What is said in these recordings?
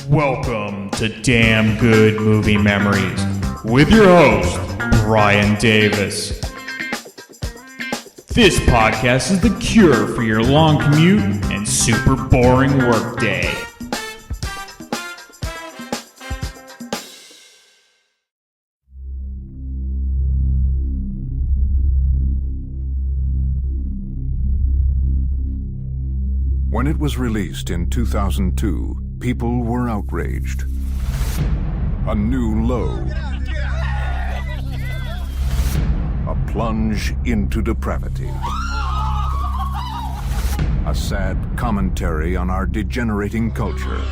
Welcome to Damn Good Movie Memories with your host, Brian Davis. This podcast is the cure for your long commute and super boring workday. When it was released in 2002, people were outraged. A new low. A plunge into depravity. A sad commentary on our degenerating culture.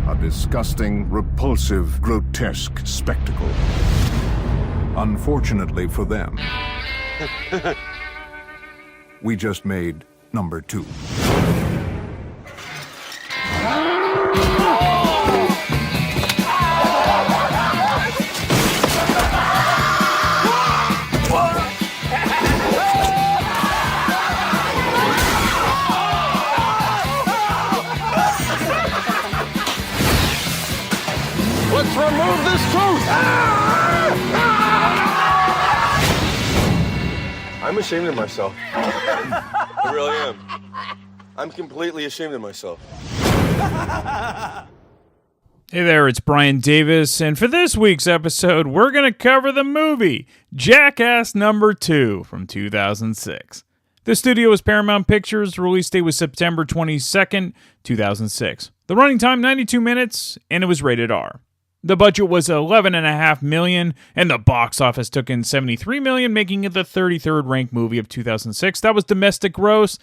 A disgusting, repulsive, grotesque spectacle. Unfortunately for them, we just made number 2. Let's remove this tooth! I'm ashamed of myself. I really am. I'm completely ashamed of myself. Hey there, it's Brian Davis, and for this week's episode, we're going to cover the movie Jackass number 2 from 2006. The studio was Paramount Pictures. The release date was September 22nd, 2006. The running time, 92 minutes, and it was rated R. The budget was $11.5 million, and the box office took in $73 million, making it the 33rd ranked movie of 2006. That was domestic gross.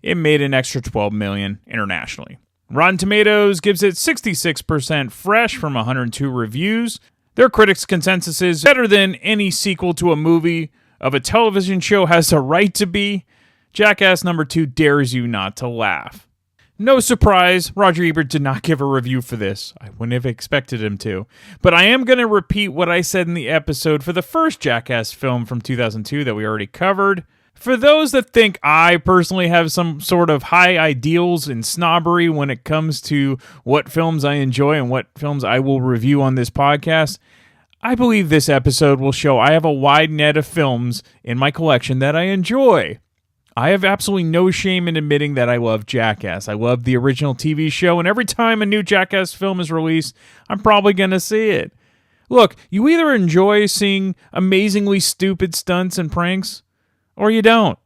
It made an extra $12 million internationally. Rotten Tomatoes gives it 66% fresh from 102 reviews. Their critics' consensus is better than any sequel to a movie of a television show has a right to be. Jackass number 2 dares you not to laugh. No surprise, Roger Ebert did not give a review for this. I wouldn't have expected him to. But I am going to repeat what I said in the episode for the first Jackass film from 2002 that we already covered. For those that think I personally have some sort of high ideals and snobbery when it comes to what films I enjoy and what films I will review on this podcast, I believe this episode will show I have a wide net of films in my collection that I enjoy. I have absolutely no shame in admitting that I love Jackass. I love the original TV show, and every time a new Jackass film is released, I'm probably going to see it. Look, you either enjoy seeing amazingly stupid stunts and pranks, or you don't.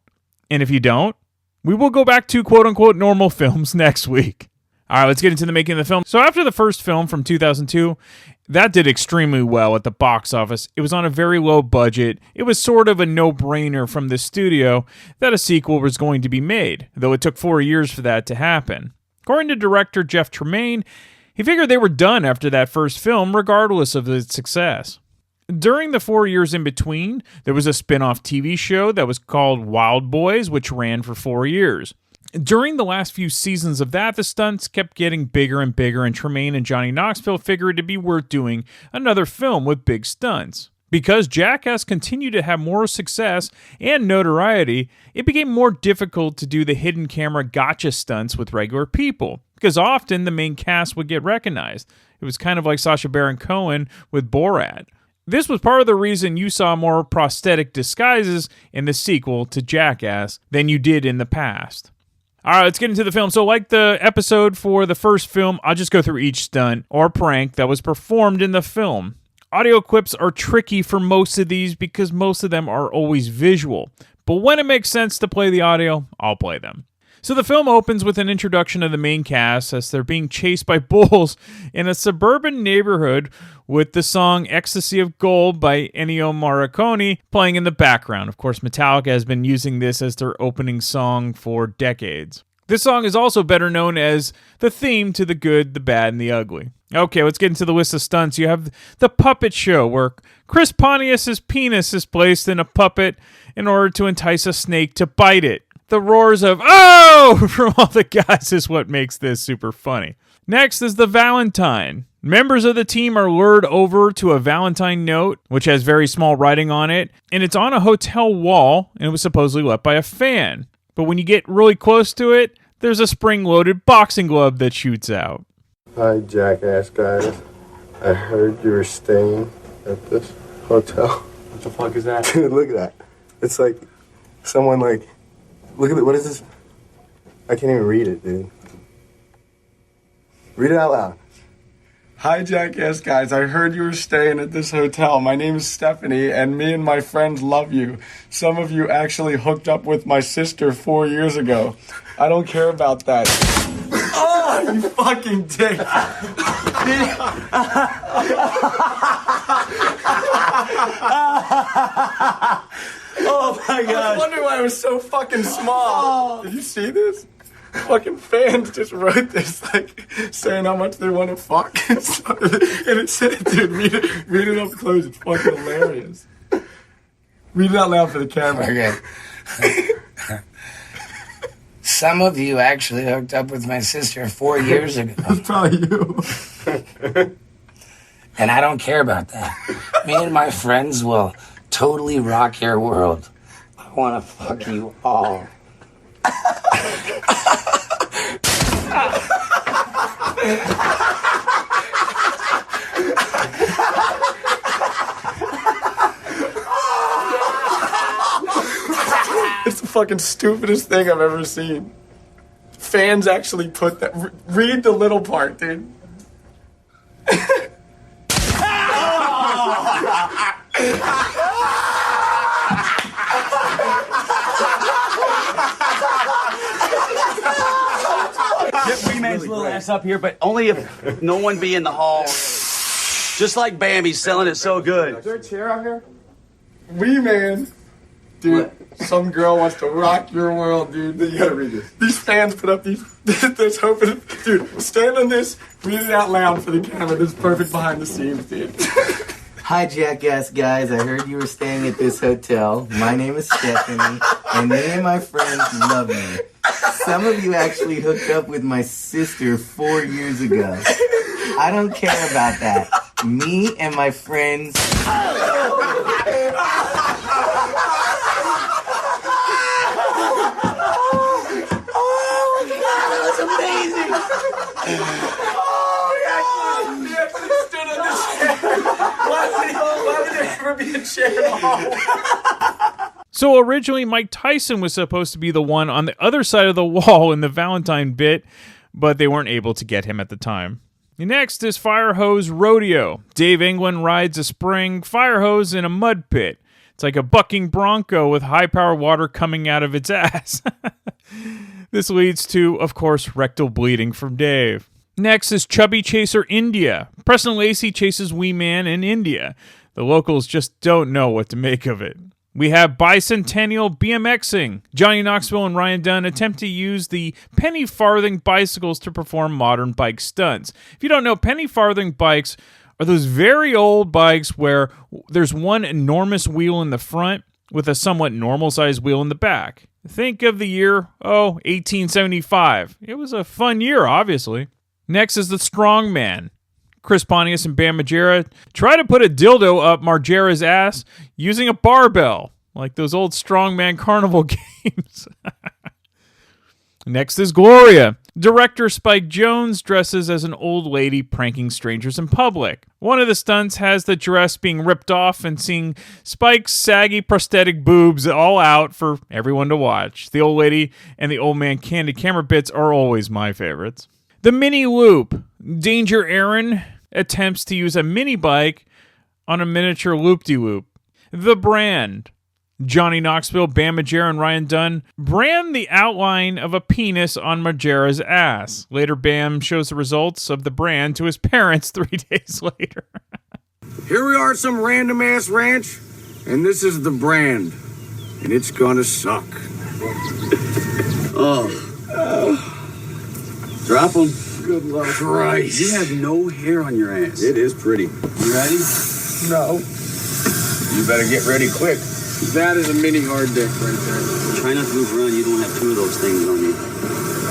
And if you don't, we will go back to quote-unquote normal films next week. All right, let's get into the making of the film. So after the first film from 2002, that did extremely well at the box office. It was on a very low budget. It was sort of a no-brainer from the studio that a sequel was going to be made, though it took 4 years for that to happen. According to director Jeff Tremaine, he figured they were done after that first film, regardless of its success. During the 4 years in between, there was a spin-off TV show that was called Wild Boys, which ran for 4 years. During the last few seasons of that, the stunts kept getting bigger and bigger, and Tremaine and Johnny Knoxville figured it'd be worth doing another film with big stunts. Because Jackass continued to have more success and notoriety, it became more difficult to do the hidden camera gotcha stunts with regular people, because often the main cast would get recognized. It was kind of like Sacha Baron Cohen with Borat. This was part of the reason you saw more prosthetic disguises in the sequel to Jackass than you did in the past. All right, let's get into the film. So like the episode for the first film, I'll just go through each stunt or prank that was performed in the film. Audio clips are tricky for most of these because most of them are always visual. But when it makes sense to play the audio, I'll play them. So the film opens with an introduction of the main cast as they're being chased by bulls in a suburban neighborhood with the song Ecstasy of Gold by Ennio Morricone playing in the background. Of course, Metallica has been using this as their opening song for decades. This song is also better known as the theme to The Good, the Bad, and the Ugly. Okay, let's get into the list of stunts. You have the puppet show where Chris Pontius' penis is placed in a puppet in order to entice a snake to bite it. The roars of, "Oh!" from all the guys is what makes this super funny. Next is the Valentine. Members of the team are lured over to a Valentine note, which has very small writing on it, and it's on a hotel wall, and it was supposedly left by a fan. But when you get really close to it, there's a spring-loaded boxing glove that shoots out. Hi, Jackass guys. I heard you were staying at this hotel. What the fuck is that? Dude, look at that. It's like someone like... Look at it. What is this? I can't even read it, dude. Read it out loud. Hi, Jackass guys. I heard you were staying at this hotel. My name is Stephanie, and me and my friends love you. Some of you actually hooked up with my sister 4 years ago. I don't care about that. Oh, you fucking dick. Oh my god. I was wondering why it was so fucking small. Did you see this? Fucking fans just wrote this, like, saying how much they want to fuck. And it said, dude, read it up close. It's fucking hilarious. Read it out loud for the camera. Okay. Some of you actually hooked up with my sister 4 years ago. That's probably you. And I don't care about that. Me and my friends will totally rock your world. I want to fuck you all. It's the fucking stupidest thing I've ever seen. Fans actually put that. Read the little part, dude. Get Wee-Man's little ass up here, but only if no one be in the hall. Just like Bambi's selling it so good. Is there a chair out here? Wee-Man. Dude, some girl wants to rock your world, dude. You gotta read this. These fans put up this hoping. Dude, stand on this, read it out loud for the camera. This is perfect behind the scenes, dude. Hi, Jackass guys. I heard you were staying at this hotel. My name is Stephanie, and me and my friends love you. Some of you actually hooked up with my sister 4 years ago. I don't care about that. Me and my friends... Why would there ever be a chair in the hall? So originally, Mike Tyson was supposed to be the one on the other side of the wall in the Valentine bit, but they weren't able to get him at the time. Next is Fire Hose Rodeo. Dave England rides a spring fire hose in a mud pit. It's like a bucking bronco with high-power water coming out of its ass. This leads to, of course, rectal bleeding from Dave. Next is Chubby Chaser India. Preston Lacy chases Wee Man in India. The locals just don't know what to make of it. We have Bicentennial BMXing. Johnny Knoxville and Ryan Dunn attempt to use the penny farthing bicycles to perform modern bike stunts. If you don't know, penny farthing bikes are those very old bikes where there's one enormous wheel in the front with a somewhat normal-sized wheel in the back. Think of the year, 1875. It was a fun year, obviously. Next is the Strongman. Chris Pontius and Bam Margera try to put a dildo up Margera's ass using a barbell, like those old Strongman carnival games. Next is Gloria. Director Spike Jonze dresses as an old lady pranking strangers in public. One of the stunts has the dress being ripped off and seeing Spike's saggy prosthetic boobs all out for everyone to watch. The old lady and the old man candid camera bits are always my favorites. The mini loop. Danger Ehren attempts to use a mini bike on a miniature loop-de-loop. The brand. Johnny Knoxville, Bam Margera, and Ryan Dunn brand the outline of a penis on Margera's ass. Later, Bam shows the results of the brand to his parents 3 days later. Here we are at some random-ass ranch, and this is the brand. And it's gonna suck. Drop them. Good luck. Christ. You have no hair on your ass. It is pretty. You ready? No. You better get ready quick. That is a mini hard dick right there. Try not to move around. You don't have two of those things on you.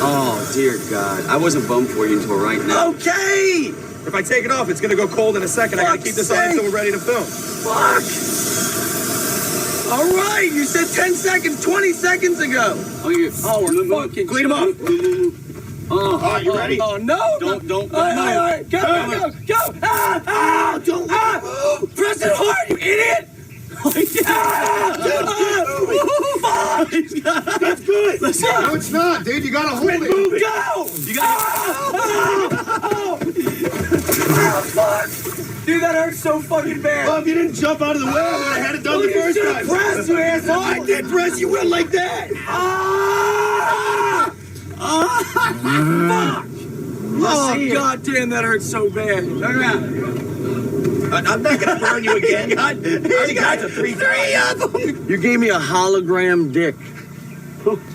Oh, dear God. I wasn't bummed for you until right now. Okay! If I take it off, it's gonna go cold in a second. I gotta keep this on until we're ready to film. Fuck! All right, you said 10 seconds, 20 seconds ago. Oh, we're fucking... Clean him up. Oh, you ready? Oh, no. Don't. All right. Go. Don't. Press it hard, you idiot. That's good. No, it's not, dude. You gotta hold it. Go. You gotta... fuck. Dude, that hurts so fucking bad. Well, if you didn't jump out of the way, I would have had it done the first time. Press, you asshole. I did press. You went like that. Fuck. Oh, goddamn, that hurts so bad. Turn around. I'm not gonna burn you again. I already got the three of them. You gave me a hologram dick.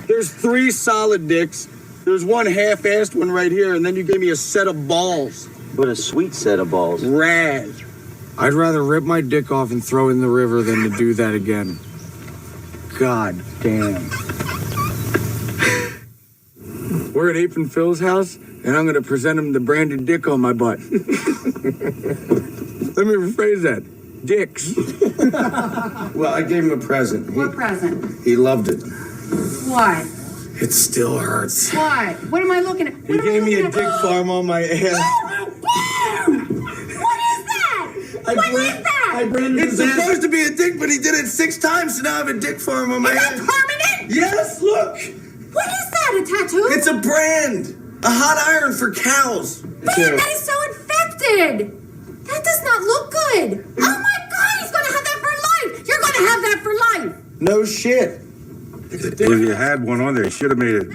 There's 3 solid dicks. There's one half-assed one right here, and then you gave me a set of balls. What a sweet set of balls. Rad. I'd rather rip my dick off and throw it in the river than to do that again. God damn. We're at Ape and Phil's house, and I'm gonna present him the branded dick on my butt. Let me rephrase that. Dicks. Well, I gave him a present. What present? He loved it. What? It still hurts. What? What am I looking at? He gave me a dick farm on my ass. What is that? I branded it's supposed to be a dick, but he did it 6 times, so now I have a dick farm on my ass. Is that permanent? Yes, look. What is that? A tattoo? It's a brand. A hot iron for cows. Man, that is so infected. That does not look good. Oh my God, he's gonna have that for life. You're gonna have that for life. No shit. If you had one on there, you should have made it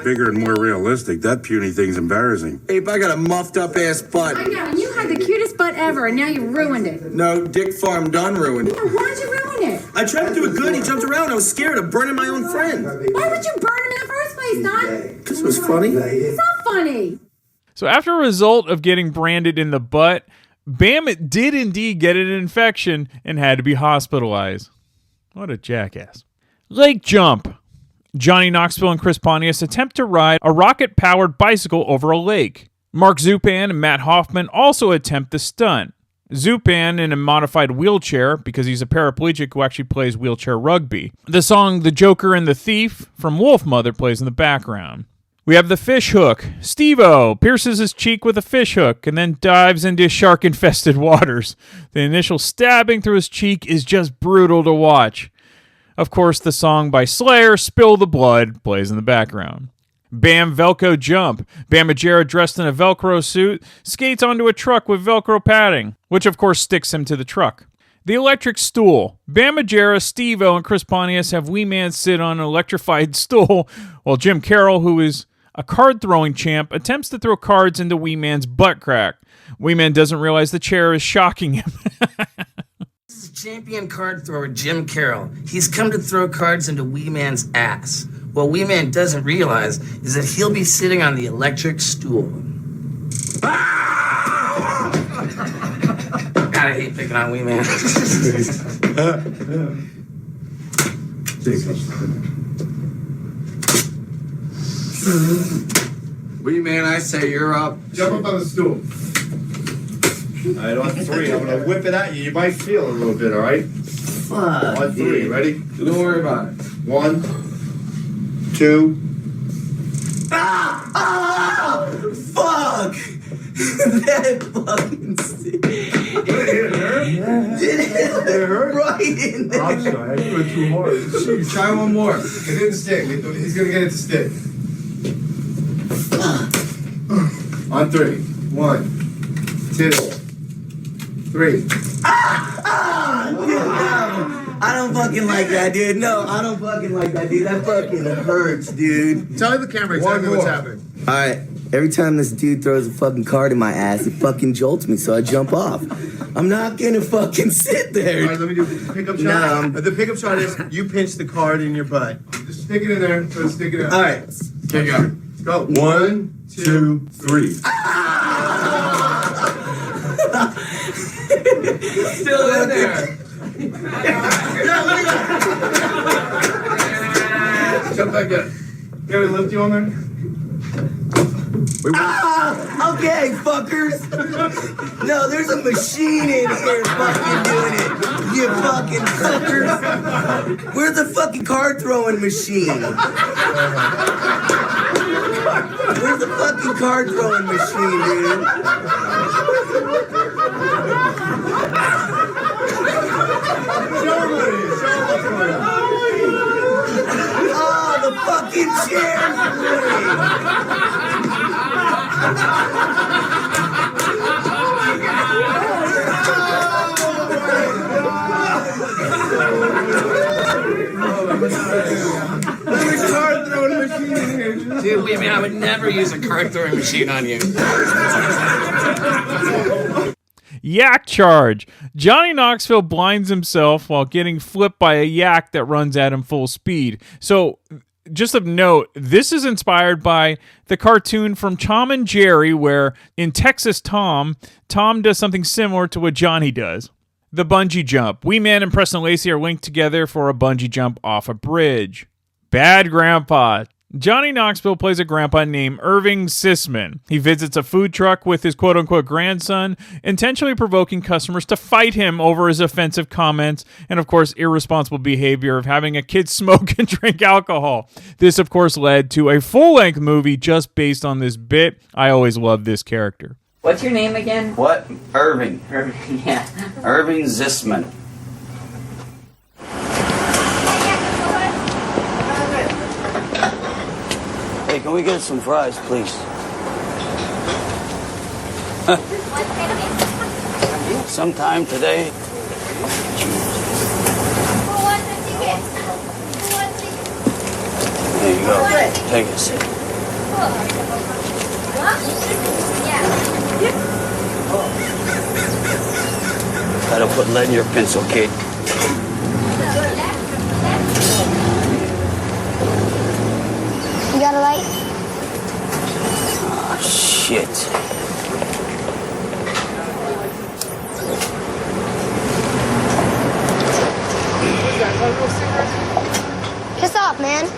bigger and more realistic. That puny thing's embarrassing. Ape, I got a muffed up ass butt. I know, and you had the cutest butt ever, and now you ruined it. No, Dick Farm Dunn ruined it. Why'd you ruin it? I tried to do it good. He jumped around. I was scared of burning my own friend. Why would you burn him in the first place, Don? Because it was funny. It's not funny. So after a result of getting branded in the butt, Bam did indeed get an infection and had to be hospitalized. What a jackass. Lake jump. Johnny Knoxville and Chris Pontius attempt to ride a rocket-powered bicycle over a lake. Mark Zupan and Matt Hoffman also attempt the stunt. Zupan in a modified wheelchair, because he's a paraplegic who actually plays wheelchair rugby. The song The Joker and the Thief from Wolfmother plays in the background. We have the fish hook. Steve-O pierces his cheek with a fish hook and then dives into shark-infested waters. The initial stabbing through his cheek is just brutal to watch. Of course, the song by Slayer, Spill the Blood, plays in the background. Bam Velcro jump. Bam Margera, dressed in a Velcro suit, skates onto a truck with Velcro padding, which of course sticks him to the truck. The electric stool. Bam Margera, Steve-O, and Chris Pontius have Wee Man sit on an electrified stool, while Jim Carroll, who is a card-throwing champ, attempts to throw cards into Wee Man's butt crack. Wee Man doesn't realize the chair is shocking him. This is champion card thrower Jim Carroll. He's come to throw cards into Wee Man's ass. What Wee Man doesn't realize is that he'll be sitting on the electric stool. God, I hate picking on Wee Man. Wee Man, I say you're up. Jump up on the stool. All right, on 3. I'm going to whip it at you. You might feel a little bit, all right? Fuck. On 3. Ready? Don't worry about it. 1, 2. Fuck! That fucking stick. Did it hurt? Yeah. Did it hurt? Right in there. I'm sorry. I went too hard. Shoot, try one more. It didn't stick. He's going to get it to stick. On 3. 1, 2, 3. I don't fucking like that, dude. No, I don't fucking like that, dude. That fucking hurts, dude. Tell the camera exactly what's happening. All right. Every time this dude throws a fucking card in my ass, it fucking jolts me, so I jump off. I'm not gonna fucking sit there. All right, let me do the pickup shot. The pickup shot is you pinch the card in your butt. Just stick it in there. So stick it in. All right. Here you go. Go. 1, 2, 3. Still in there. Yeah, let me go. Jump back in. Can we lift you on there? Okay, fuckers. No, there's a machine in here fucking doing it. You fucking fuckers. Where's the fucking card throwing machine? Where's the fucking card throwing machine, dude? Oh, the fucking chair's Dude, believe me, I would never use a card throwing machine on you. Yak charge. Johnny Knoxville blinds himself while getting flipped by a yak that runs at him full speed. So, just of note, this is inspired by the cartoon from Tom and Jerry, where in Texas Tom does something similar to what Johnny does. The bungee jump. Wee Man and Preston Lacy are linked together for a bungee jump off a bridge. Bad Grandpa. Johnny Knoxville plays a grandpa named Irving Sisman. He visits a food truck with his quote-unquote grandson, intentionally provoking customers to fight him over his offensive comments and, of course, irresponsible behavior of having a kid smoke and drink alcohol. This, of course, led to a full-length movie just based on this bit. I always loved this character. What's your name again? What? Irving. Irving, yeah. Irving Zisman. Hey, can we get some fries, please? Sometime today. There you go. Take a seat. Gotta put lead in your pencil, kid. You got a light? Oh, shit. Piss off, man.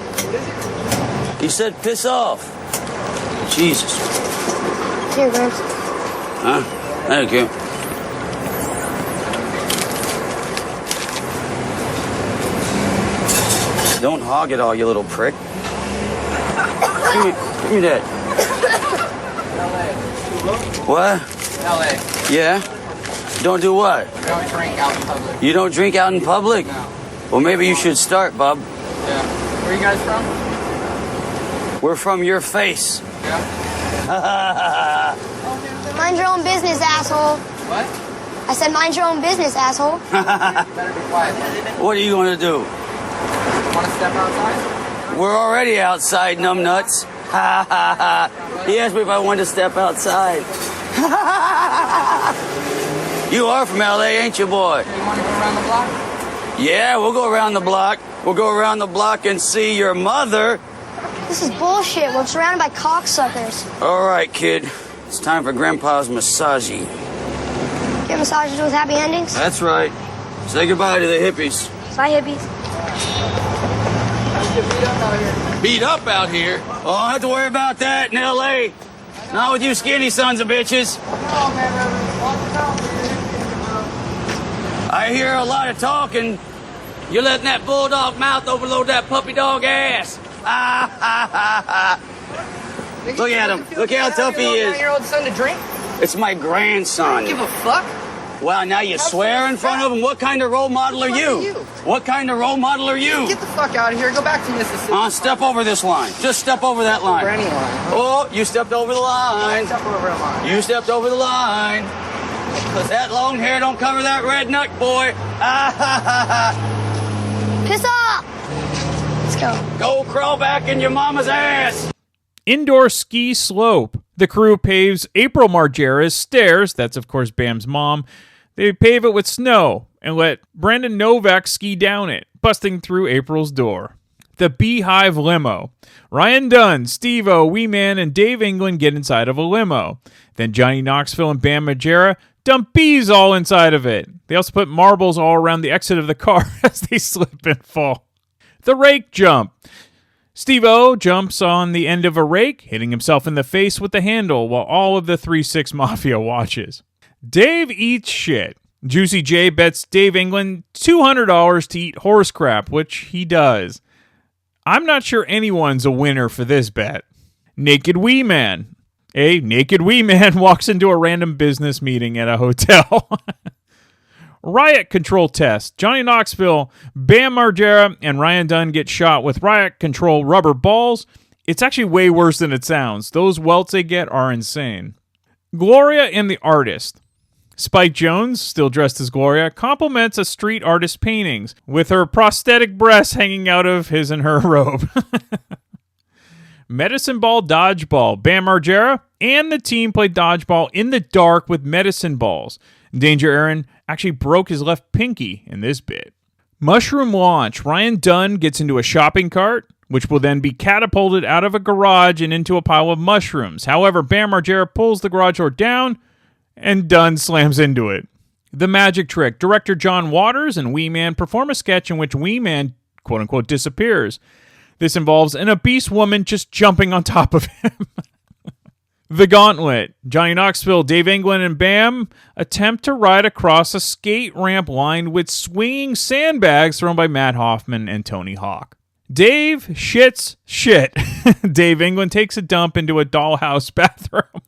He said piss off. Jesus. Here, Gramps. Huh? Thank you. Don't hog it all, you little prick. Give me that. What? LA. Yeah? Don't do what? I don't drink out in public. You don't drink out in public? No. Well, maybe you should start, bub. Yeah. Where are you guys from? We're from your face. Yeah. Mind your own business, asshole. What? I said mind your own business, asshole. Better be quiet. What are you going to do? Want to step outside? We're already outside, numbnuts. Ha ha ha. He asked me if I wanted to step outside. You are from LA, ain't you, boy? You want to go around the block? Yeah, we'll go around the block. We'll go around the block and see your mother. This is bullshit. We're surrounded by cocksuckers. All right, kid. It's time for Grandpa's massagey. Get massages with happy endings? That's right. Say goodbye to the hippies. Bye, hippies. Beat up out here? Oh, I don't have to worry about that in LA. Not with you skinny sons of bitches. I hear a lot of talking. You're letting that bulldog mouth overload that puppy dog ass. Look at him. Look how tough he is. 9-year-old son to drink? It's my grandson. I don't give a fuck. Well, now you swear in front of him. What kind of role model are you? What kind of role model are you? Get the fuck out of here. Go back to Mississippi. Step over this line. Just step over that line. Over any line. Oh, you stepped over the line. Step over a line. You stepped over the line. Because that long hair don't cover that red nut, boy. Piss off! Let's go. Go crawl back in your mama's ass. Indoor ski slope. The crew paves April Margera's stairs. That's, of course, Bam's mom. They pave it with snow and let Brandon Novak ski down it, busting through April's door. The Beehive limo. Ryan Dunn, Steve-O, Wee Man, and Dave England get inside of a limo. Then Johnny Knoxville and Bam Margera dump bees all inside of it. They also put marbles all around the exit of the car as they slip and fall. The rake jump. Steve-O jumps on the end of a rake, hitting himself in the face with the handle while all of the 3-6 Mafia watches. Dave eats shit. Juicy J bets Dave England $200 to eat horse crap, which he does. I'm not sure anyone's a winner for this bet. Naked Wee Man. A naked wee man walks into a random business meeting at a hotel. Riot control test. Johnny Knoxville, Bam Margera, and Ryan Dunn get shot with riot control rubber balls. It's actually way worse than it sounds. Those welts they get are insane. Gloria and the Artist. Spike Jones, still dressed as Gloria, compliments a street artist's paintings with her prosthetic breasts hanging out of his and her robe. Medicine ball dodgeball. Bam Margera and the team played dodgeball in the dark with medicine balls. Danger Ehren actually broke his left pinky in this bit. Mushroom launch. Ryan Dunn gets into a shopping cart, which will then be catapulted out of a garage and into a pile of mushrooms. However, Bam Margera pulls the garage door down, and Dunn slams into it. The Magic Trick. Director John Waters and Wee Man perform a sketch in which Wee Man, quote-unquote, disappears. This involves an obese woman just jumping on top of him. The Gauntlet. Johnny Knoxville, Dave England, and Bam attempt to ride across a skate ramp lined with swinging sandbags thrown by Matt Hoffman and Tony Hawk. Dave shits shit. Dave England takes a dump into a dollhouse bathroom.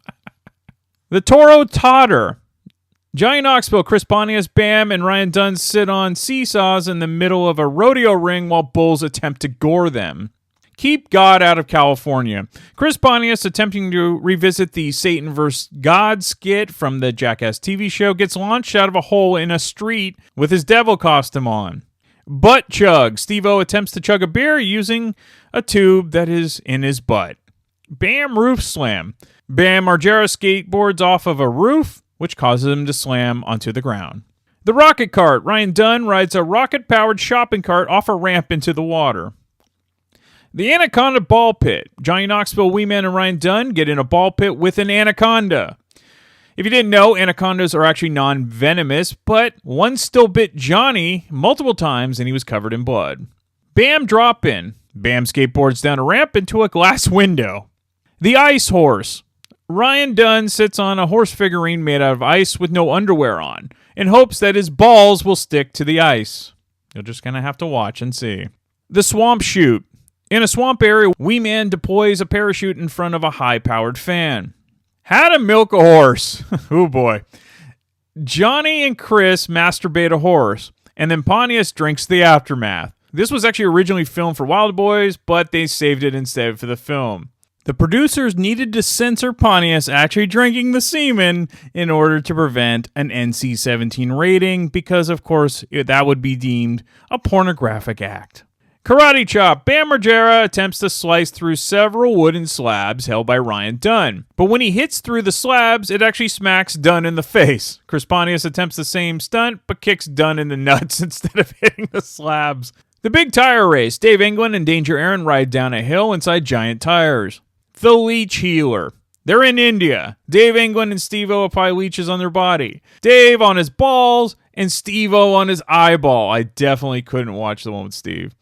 The Toro Totter. Johnny Knoxville, Chris Pontius, Bam, and Ryan Dunn sit on seesaws in the middle of a rodeo ring while bulls attempt to gore them. Keep God out of California. Chris Pontius, attempting to revisit the Satan vs. God skit from the Jackass TV show, gets launched out of a hole in a street with his devil costume on. Butt chug. Steve-O attempts to chug a beer using a tube that is in his butt. Bam roof slam. Bam Margera skateboards off of a roof, which causes him to slam onto the ground. The rocket cart. Ryan Dunn rides a rocket-powered shopping cart off a ramp into the water. The Anaconda Ball Pit. Johnny Knoxville, Wee Man, and Ryan Dunn get in a ball pit with an anaconda. If you didn't know, anacondas are actually non-venomous, but one still bit Johnny multiple times and he was covered in blood. Bam Drop-In. Bam skateboards down a ramp into a glass window. The Ice Horse. Ryan Dunn sits on a horse figurine made out of ice with no underwear on, in hopes that his balls will stick to the ice. You'll just kind of have to watch and see. The Swamp Chute. In a swamp area, Wee Man deploys a parachute in front of a high-powered fan. How to milk a horse. Oh boy. Johnny and Chris masturbate a horse, and then Pontius drinks the aftermath. This was actually originally filmed for Wild Boys, but they saved it instead for the film. The producers needed to censor Pontius actually drinking the semen in order to prevent an NC-17 rating because, of course, that would be deemed a pornographic act. Karate Chop. Bam Margera attempts to slice through several wooden slabs held by Ryan Dunn. But when he hits through the slabs, it actually smacks Dunn in the face. Chris Pontius attempts the same stunt, but kicks Dunn in the nuts instead of hitting the slabs. The Big Tire Race. Dave England and Danger Ehren ride down a hill inside giant tires. The Leech Healer. They're in India. Dave England and Steve-O apply leeches on their body. Dave on his balls and Steve-O on his eyeball. I definitely couldn't watch the one with Steve.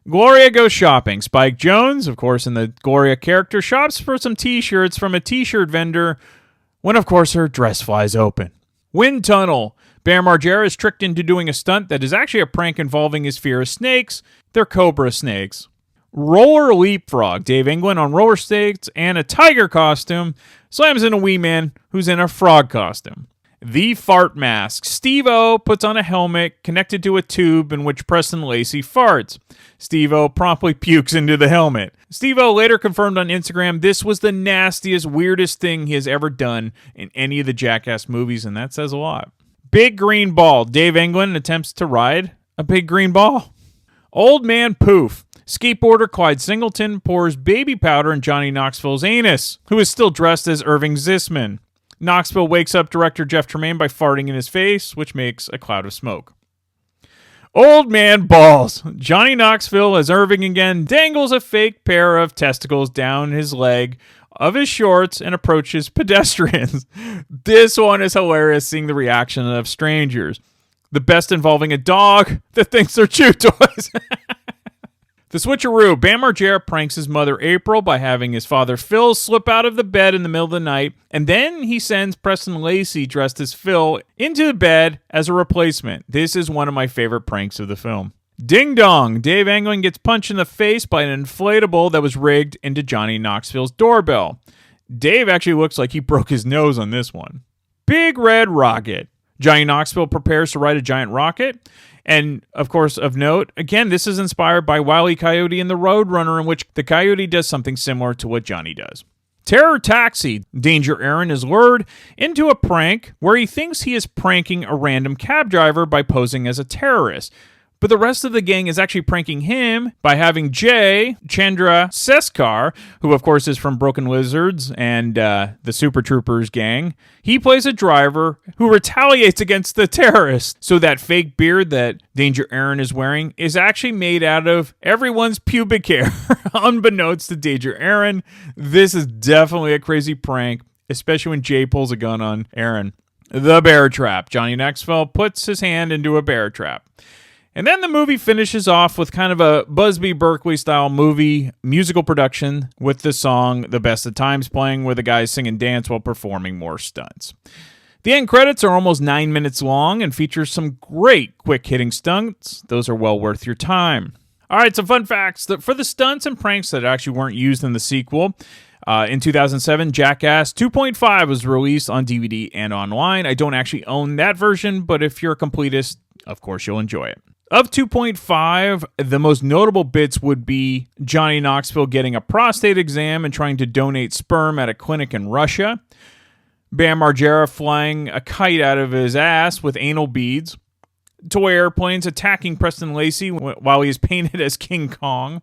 Gloria goes shopping. Spike Jones, of course, in the Gloria character, shops for some t-shirts from a t-shirt vendor when, of course, her dress flies open. Wind Tunnel. Bam Margera is tricked into doing a stunt that is actually a prank involving his fear of snakes. They're cobra snakes. Roller Leapfrog. Dave England on roller skates and a tiger costume slams in a Wee Man who's in a frog costume. The Fart Mask. Steve-O puts on a helmet connected to a tube in which Preston Lacy farts. Steve-O promptly pukes into the helmet. Steve-O later confirmed on Instagram this was the nastiest, weirdest thing he has ever done in any of the Jackass movies, and that says a lot. Big Green Ball. Dave England attempts to ride a big green ball. Old Man Poof. Skateboarder Clyde Singleton pours baby powder in Johnny Knoxville's anus, who is still dressed as Irving Zisman. Knoxville wakes up director Jeff Tremaine by farting in his face, which makes a cloud of smoke. Old Man Balls. Johnny Knoxville, as Irving again, dangles a fake pair of testicles down his leg of his shorts and approaches pedestrians. This one is hilarious, seeing the reaction of strangers. The best involving a dog that thinks they're chew toys. The switcheroo. Bam Margera pranks his mother April by having his father Phil slip out of the bed in the middle of the night, and then he sends Preston Lacy, dressed as Phil, into the bed as a replacement. This is one of my favorite pranks of the film. Ding dong. Dave England gets punched in the face by an inflatable that was rigged into Johnny Knoxville's doorbell. Dave actually looks like he broke his nose on this one. Big red rocket. Johnny Knoxville prepares to ride a giant rocket. And, of course, of note, again, this is inspired by Wile E. Coyote and the Roadrunner, in which the Coyote does something similar to what Johnny does. Terror Taxi. Danger Ehren is lured into a prank where he thinks he is pranking a random cab driver by posing as a terrorist. But the rest of the gang is actually pranking him by having Jay, Chandra Seskar, who of course is from Broken Lizards and the Super Troopers gang. He plays a driver who retaliates against the terrorists. So that fake beard that Danger Ehren is wearing is actually made out of everyone's pubic hair, unbeknownst to Danger Ehren. This is definitely a crazy prank, especially when Jay pulls a gun on Ehren. The bear trap. Johnny Knoxville puts his hand into a bear trap. And then the movie finishes off with kind of a Busby Berkeley-style movie musical production with the song The Best of Times playing, where the guys sing and dance while performing more stunts. The end credits are almost 9 minutes long and feature some great quick-hitting stunts. Those are well worth your time. All right, some fun facts. For the stunts and pranks that actually weren't used in the sequel, in 2007, Jackass 2.5 was released on DVD and online. I don't actually own that version, but if you're a completist, of course you'll enjoy it. Of 2.5, the most notable bits would be Johnny Knoxville getting a prostate exam and trying to donate sperm at a clinic in Russia, Bam Margera flying a kite out of his ass with anal beads, toy airplanes attacking Preston Lacy while he is painted as King Kong,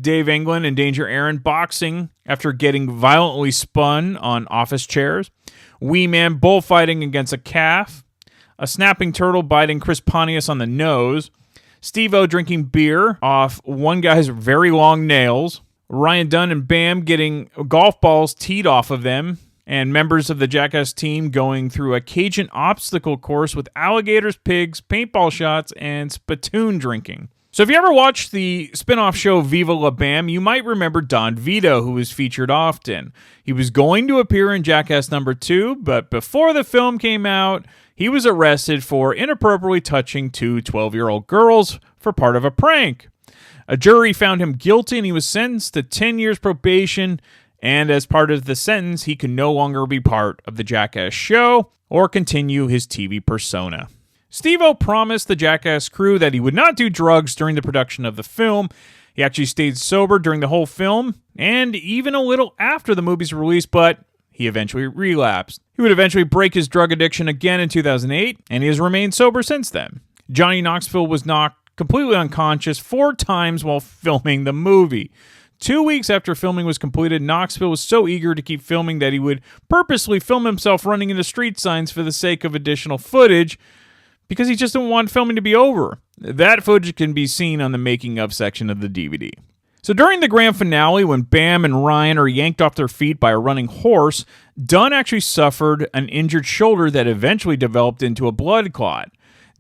Dave England and Danger Ehren boxing after getting violently spun on office chairs, Wee Man bullfighting against a calf, a snapping turtle biting Chris Pontius on the nose, Steve-O drinking beer off one guy's very long nails, Ryan Dunn and Bam getting golf balls teed off of them, and members of the Jackass team going through a Cajun obstacle course with alligators, pigs, paintball shots, and spittoon drinking. So if you ever watched the spin-off show Viva La Bam, you might remember Don Vito, who was featured often. He was going to appear in Jackass number 2, but before the film came out, he was arrested for inappropriately touching two 12-year-old girls for part of a prank. A jury found him guilty and he was sentenced to 10 years probation, and as part of the sentence, he could no longer be part of the Jackass show or continue his TV persona. Steve-O promised the Jackass crew that he would not do drugs during the production of the film. He actually stayed sober during the whole film and even a little after the movie's release, but he eventually relapsed. He would eventually break his drug addiction again in 2008, and he has remained sober since then. Johnny Knoxville was knocked completely unconscious 4 times while filming the movie. 2 weeks after filming was completed, Knoxville was so eager to keep filming that he would purposely film himself running into street signs for the sake of additional footage, because he just didn't want filming to be over. That footage can be seen on the making of section of the DVD. So during the grand finale, when Bam and Ryan are yanked off their feet by a running horse, Dunn actually suffered an injured shoulder that eventually developed into a blood clot.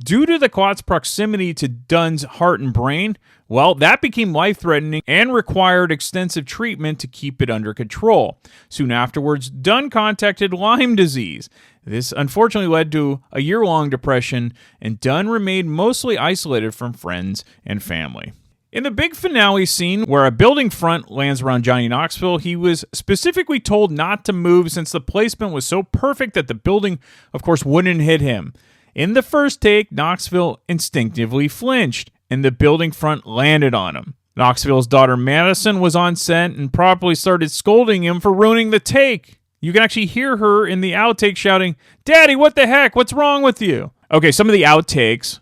Due to the clot's proximity to Dunn's heart and brain, well, that became life-threatening and required extensive treatment to keep it under control. Soon afterwards, Dunn contacted Lyme disease. This unfortunately led to a year-long depression, and Dunn remained mostly isolated from friends and family. In the big finale scene, where a building front lands around Johnny Knoxville, he was specifically told not to move since the placement was so perfect that the building, of course, wouldn't hit him. In the first take, Knoxville instinctively flinched, and the building front landed on him. Knoxville's daughter Madison was on set and probably started scolding him for ruining the take. You can actually hear her in the outtake shouting, "Daddy, what the heck? What's wrong with you?" Okay, some of the outtakes.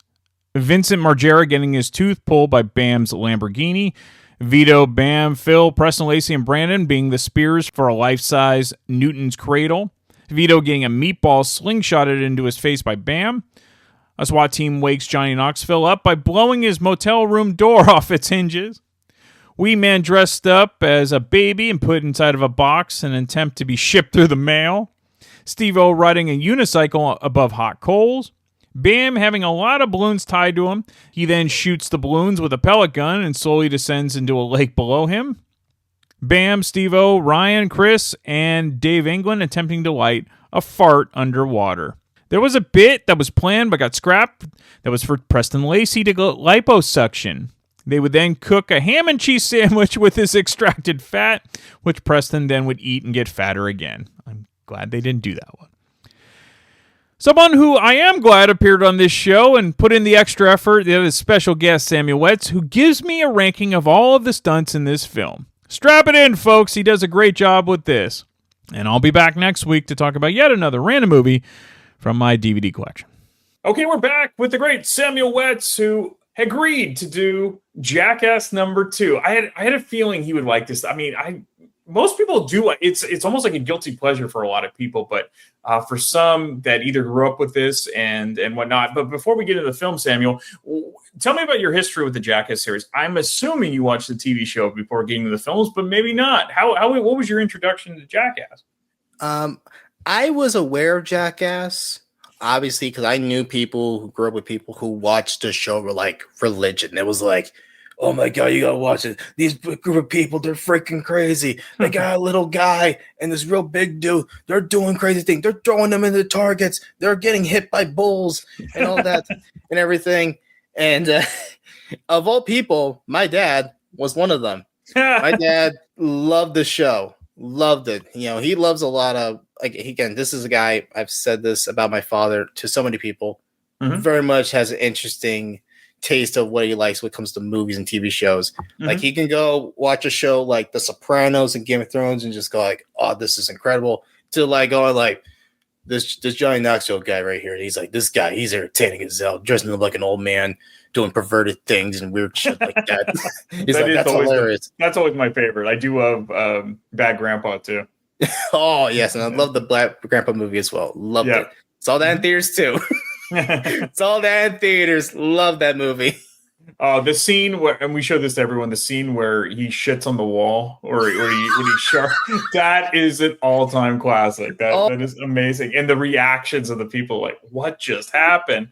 Vincent Margera getting his tooth pulled by Bam's Lamborghini. Vito, Bam, Phil, Preston Lacy, and Brandon being the spears for a life-size Newton's cradle. Vito getting a meatball slingshotted into his face by Bam. A SWAT team wakes Johnny Knoxville up by blowing his motel room door off its hinges. Wee Man dressed up as a baby and put inside of a box in an attempt to be shipped through the mail. Steve-O riding a unicycle above hot coals. Bam having a lot of balloons tied to him. He then shoots the balloons with a pellet gun and slowly descends into a lake below him. Bam, Steve-O, Ryan, Chris, and Dave England attempting to light a fart underwater. There was a bit that was planned but got scrapped that was for Preston Lacy to go liposuction. They would then cook a ham and cheese sandwich with his extracted fat, which Preston then would eat and get fatter again. I'm glad they didn't do that one. Someone who I am glad appeared on this show and put in the extra effort is special guest Samuel Wetz, who gives me a ranking of all of the stunts in this film. Strap it in, folks. He does a great job with this. And I'll be back next week to talk about yet another random movie from my DVD collection. Okay, we're back with the great Samuel Wetz, who agreed to do Jackass number 2. I had a feeling he would like this. I mean, most people do. It's almost like a guilty pleasure for a lot of people, but for some that either grew up with this and whatnot. But before we get into the film, Samuel, tell me about your history with the Jackass series. I'm assuming you watched the TV show before getting to the films, but maybe not. What was your introduction to Jackass? I was aware of Jackass, obviously, because I knew people who grew up with people who watched the show were like religion. It was like, oh my God, you gotta watch it. These group of people, they're freaking crazy. They got a little guy and this real big dude. They're doing crazy things. They're throwing them into targets. They're getting hit by bulls and all that and everything. And of all people, my dad was one of them. My dad loved the show. Loved it. You know, he loves a lot of, like, again, this is a guy, I've said this about my father to so many people, very much has an interesting taste of what he likes when it comes to movies and TV shows. Like, he can go watch a show like The Sopranos and Game of Thrones and just go like, oh, this is incredible, to like going like, this Johnny Knoxville guy right here. He's like, this guy, he's entertaining as hell, dressing up like an old man, doing perverted things and weird shit like that. He's like, that's hilarious. That's always my favorite. I do love Bad Grandpa too. Oh, yes. And I love the Black Grandpa movie as well. Loved it. Saw that in theaters too. Saw that in theaters. Love that movie. The scene where, and we show this to everyone, the scene where he shits on the wall or when he sharp, that is an all-time classic. That is amazing. And the reactions of the people like, what just happened?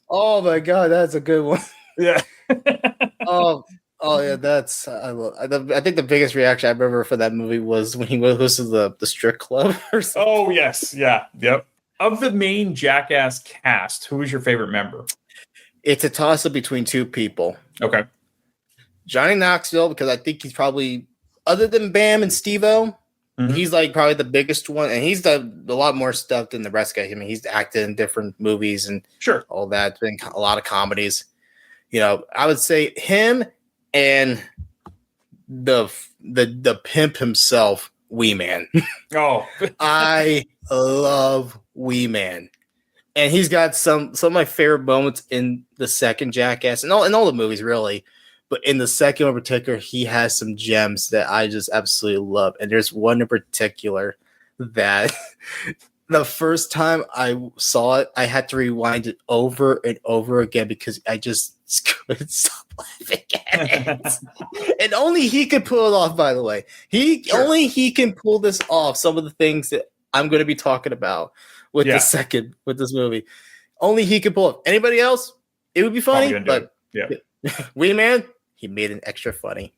Oh my God, that's a good one. Yeah. Oh yeah, that's I think the biggest reaction I remember for that movie was when he goes to the strip club or something. Oh yes, yeah, yep. Of the main Jackass cast, who was your favorite member? It's a toss-up between two people. Okay. Johnny Knoxville, because I think he's probably, other than Bam and Steve-O, he's like probably the biggest one, and he's done a lot more stuff than the rest guys. I mean, he's acted in different movies and all that, been a lot of comedies. You know, I would say him and the pimp himself, Wee Man. Oh, I love Wee Man. And he's got some of my favorite moments in the second Jackass, and all the movies, really. But in the second in particular, he has some gems that I just absolutely love. And there's one in particular that the first time I saw it, I had to rewind it over and over again because I just couldn't stop laughing at it. And only he could pull it off, by the way. Only he can pull this off, some of the things that I'm going to be talking about with this movie. Only he could pull it. Anybody else, it would be funny, but Wee Man, he made it extra funny.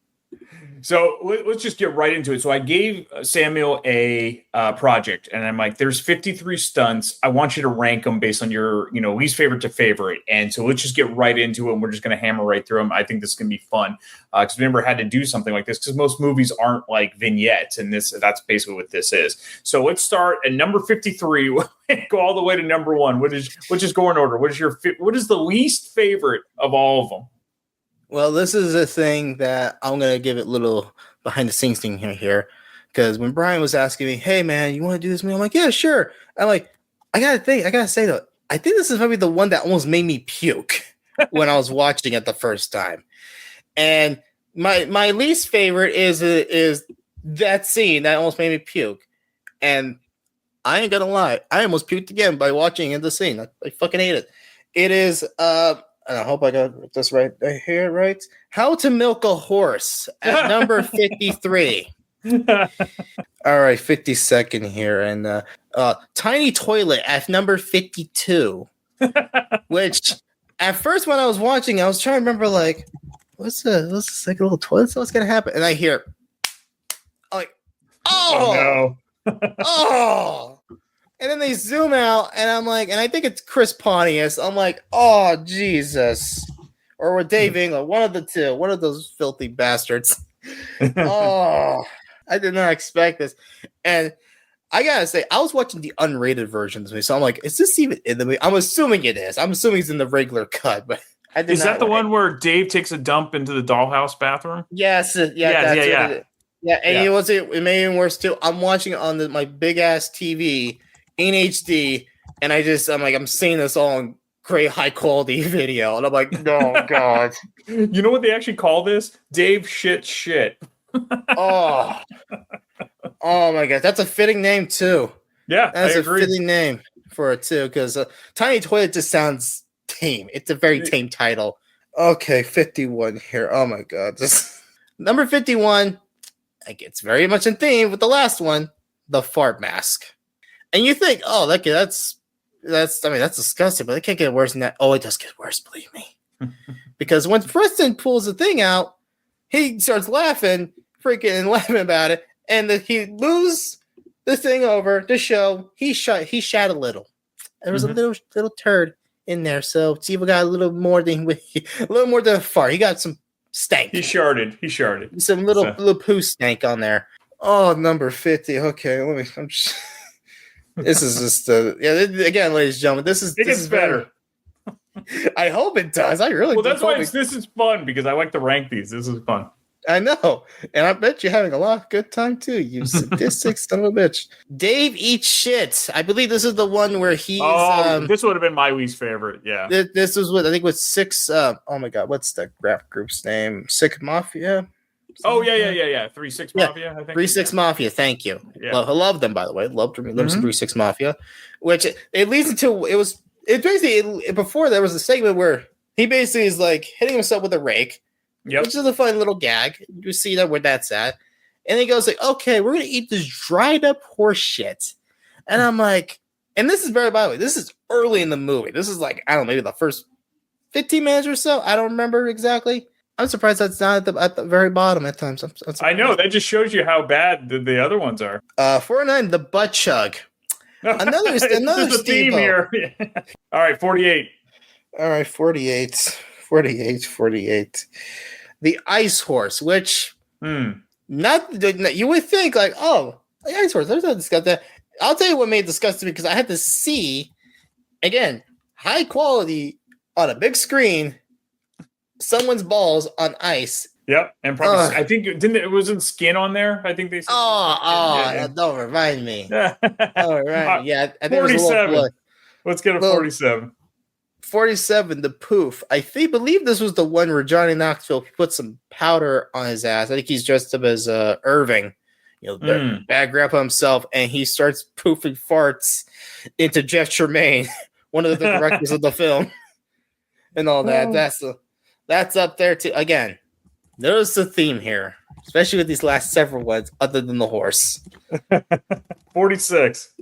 So let's just get right into it. So I gave Samuel a project, and I'm like, there's 53 stunts. I want you to rank them based on your, least favorite to favorite. And so let's just get right into it, and we're just going to hammer right through them. I think this is going to be fun because we never had to do something like this because most movies aren't like vignettes, and that's basically what this is. So let's start at number 53. Go all the way to number 1. Let's just go in order. What is the least favorite of all of them? Well, this is a thing that I'm going to give it a little behind the scenes thing here. Because when Brian was asking me, hey, man, you want to do this movie? I'm like, yeah, sure. I'm like, I got to say, though, I think this is probably the one that almost made me puke when I was watching it the first time. And my least favorite is that scene that almost made me puke. And I ain't going to lie. I almost puked again by watching the scene. I fucking hate it. It is... and I hope I got this right here, right? How to Milk a Horse at number 53. All right, 52nd here. And Tiny Toilet at number 52. Which at first when I was watching, I was trying to remember like, what's this like a little toilet? What's gonna happen? And I hear, I'm like, oh no. And then they zoom out, and I'm like, and I think it's Chris Pontius. I'm like, oh Jesus, or with Dave England, one of the two, one of those filthy bastards. Oh, I did not expect this, and I gotta say, I was watching the unrated version of this, so I'm like, is this even in the movie? I'm assuming it is. I'm assuming it's in the regular cut, but I did Is not that the like one where Dave takes a dump into the dollhouse bathroom? Yes, that's what it is. Yeah, and it made it even worse too. I'm watching it on my big ass TV in HD, and I'm seeing this all in great high quality video, and I'm like, oh god. You know what they actually call this? Dave shit. Oh my god, that's a fitting name too. Yeah, that's I agree. A fitting name for it too, because Tiny Toilet just sounds tame. It's a very tame title. Okay, 51 here. Oh my god, number 51. Like, it's very much in theme with the last one, the fart mask. And you think, oh, that's disgusting, but it can't get worse than that. Oh, it does get worse, believe me. Because when Preston pulls the thing out, he starts laughing about it, and he moves the thing over to show he shat a little. There was a little turd in there, so Steve got a little more than a fart. He got some stank. He sharded. Some little poo stank on there. Oh, number 50. Okay, this is just again, ladies and gentlemen, this is better. I hope it does. I really. Well, that's why this is fun, because I like to rank these. This is fun. I know, and I bet you're having a lot of good time too. You sadistic son of a bitch. Dave eats shit. I believe this is the one where he's. This would have been my least favorite. Yeah. This was what I think was Six. Oh my god, what's the rap group's name? Sick Mafia. Oh yeah. 3-6 Mafia. I think 3-6 Mafia. Thank you. Yeah. I love them, by the way. Love some 3-6 Mafia, which it leads into it basically before there was a segment where he basically is like hitting himself with a rake. Yep. Which is a fun little gag. You see that where that's at. And he goes like, okay, we're going to eat this dried up horse shit. And I'm like, and this is by the way, this is early in the movie. This is like, I don't know, maybe the first 15 minutes or so. I don't remember exactly. I'm surprised that's not at the very bottom at times. I know. That just shows you how bad the other ones are. 49, the butt chug. Another theme here. All right, 48. All right, 48. The ice horse, which you would think like, oh, the ice horse. There's no disgusting. I'll tell you what made it disgusting, because I had to see again high quality on a big screen someone's balls on ice. Yep, and probably I think it wasn't skin on there. I think they said. Don't remind me. Yeah, I think 47. Let's get a 47. 47, the poof. I believe this was the one where Johnny Knoxville put some powder on his ass. I think he's dressed up as Irving, bad grandpa himself, and he starts poofing farts into Jeff Tremaine, one of the directors of the film, and all that. That's up there too. Again, there's the theme here, especially with these last several ones, other than the horse. 46.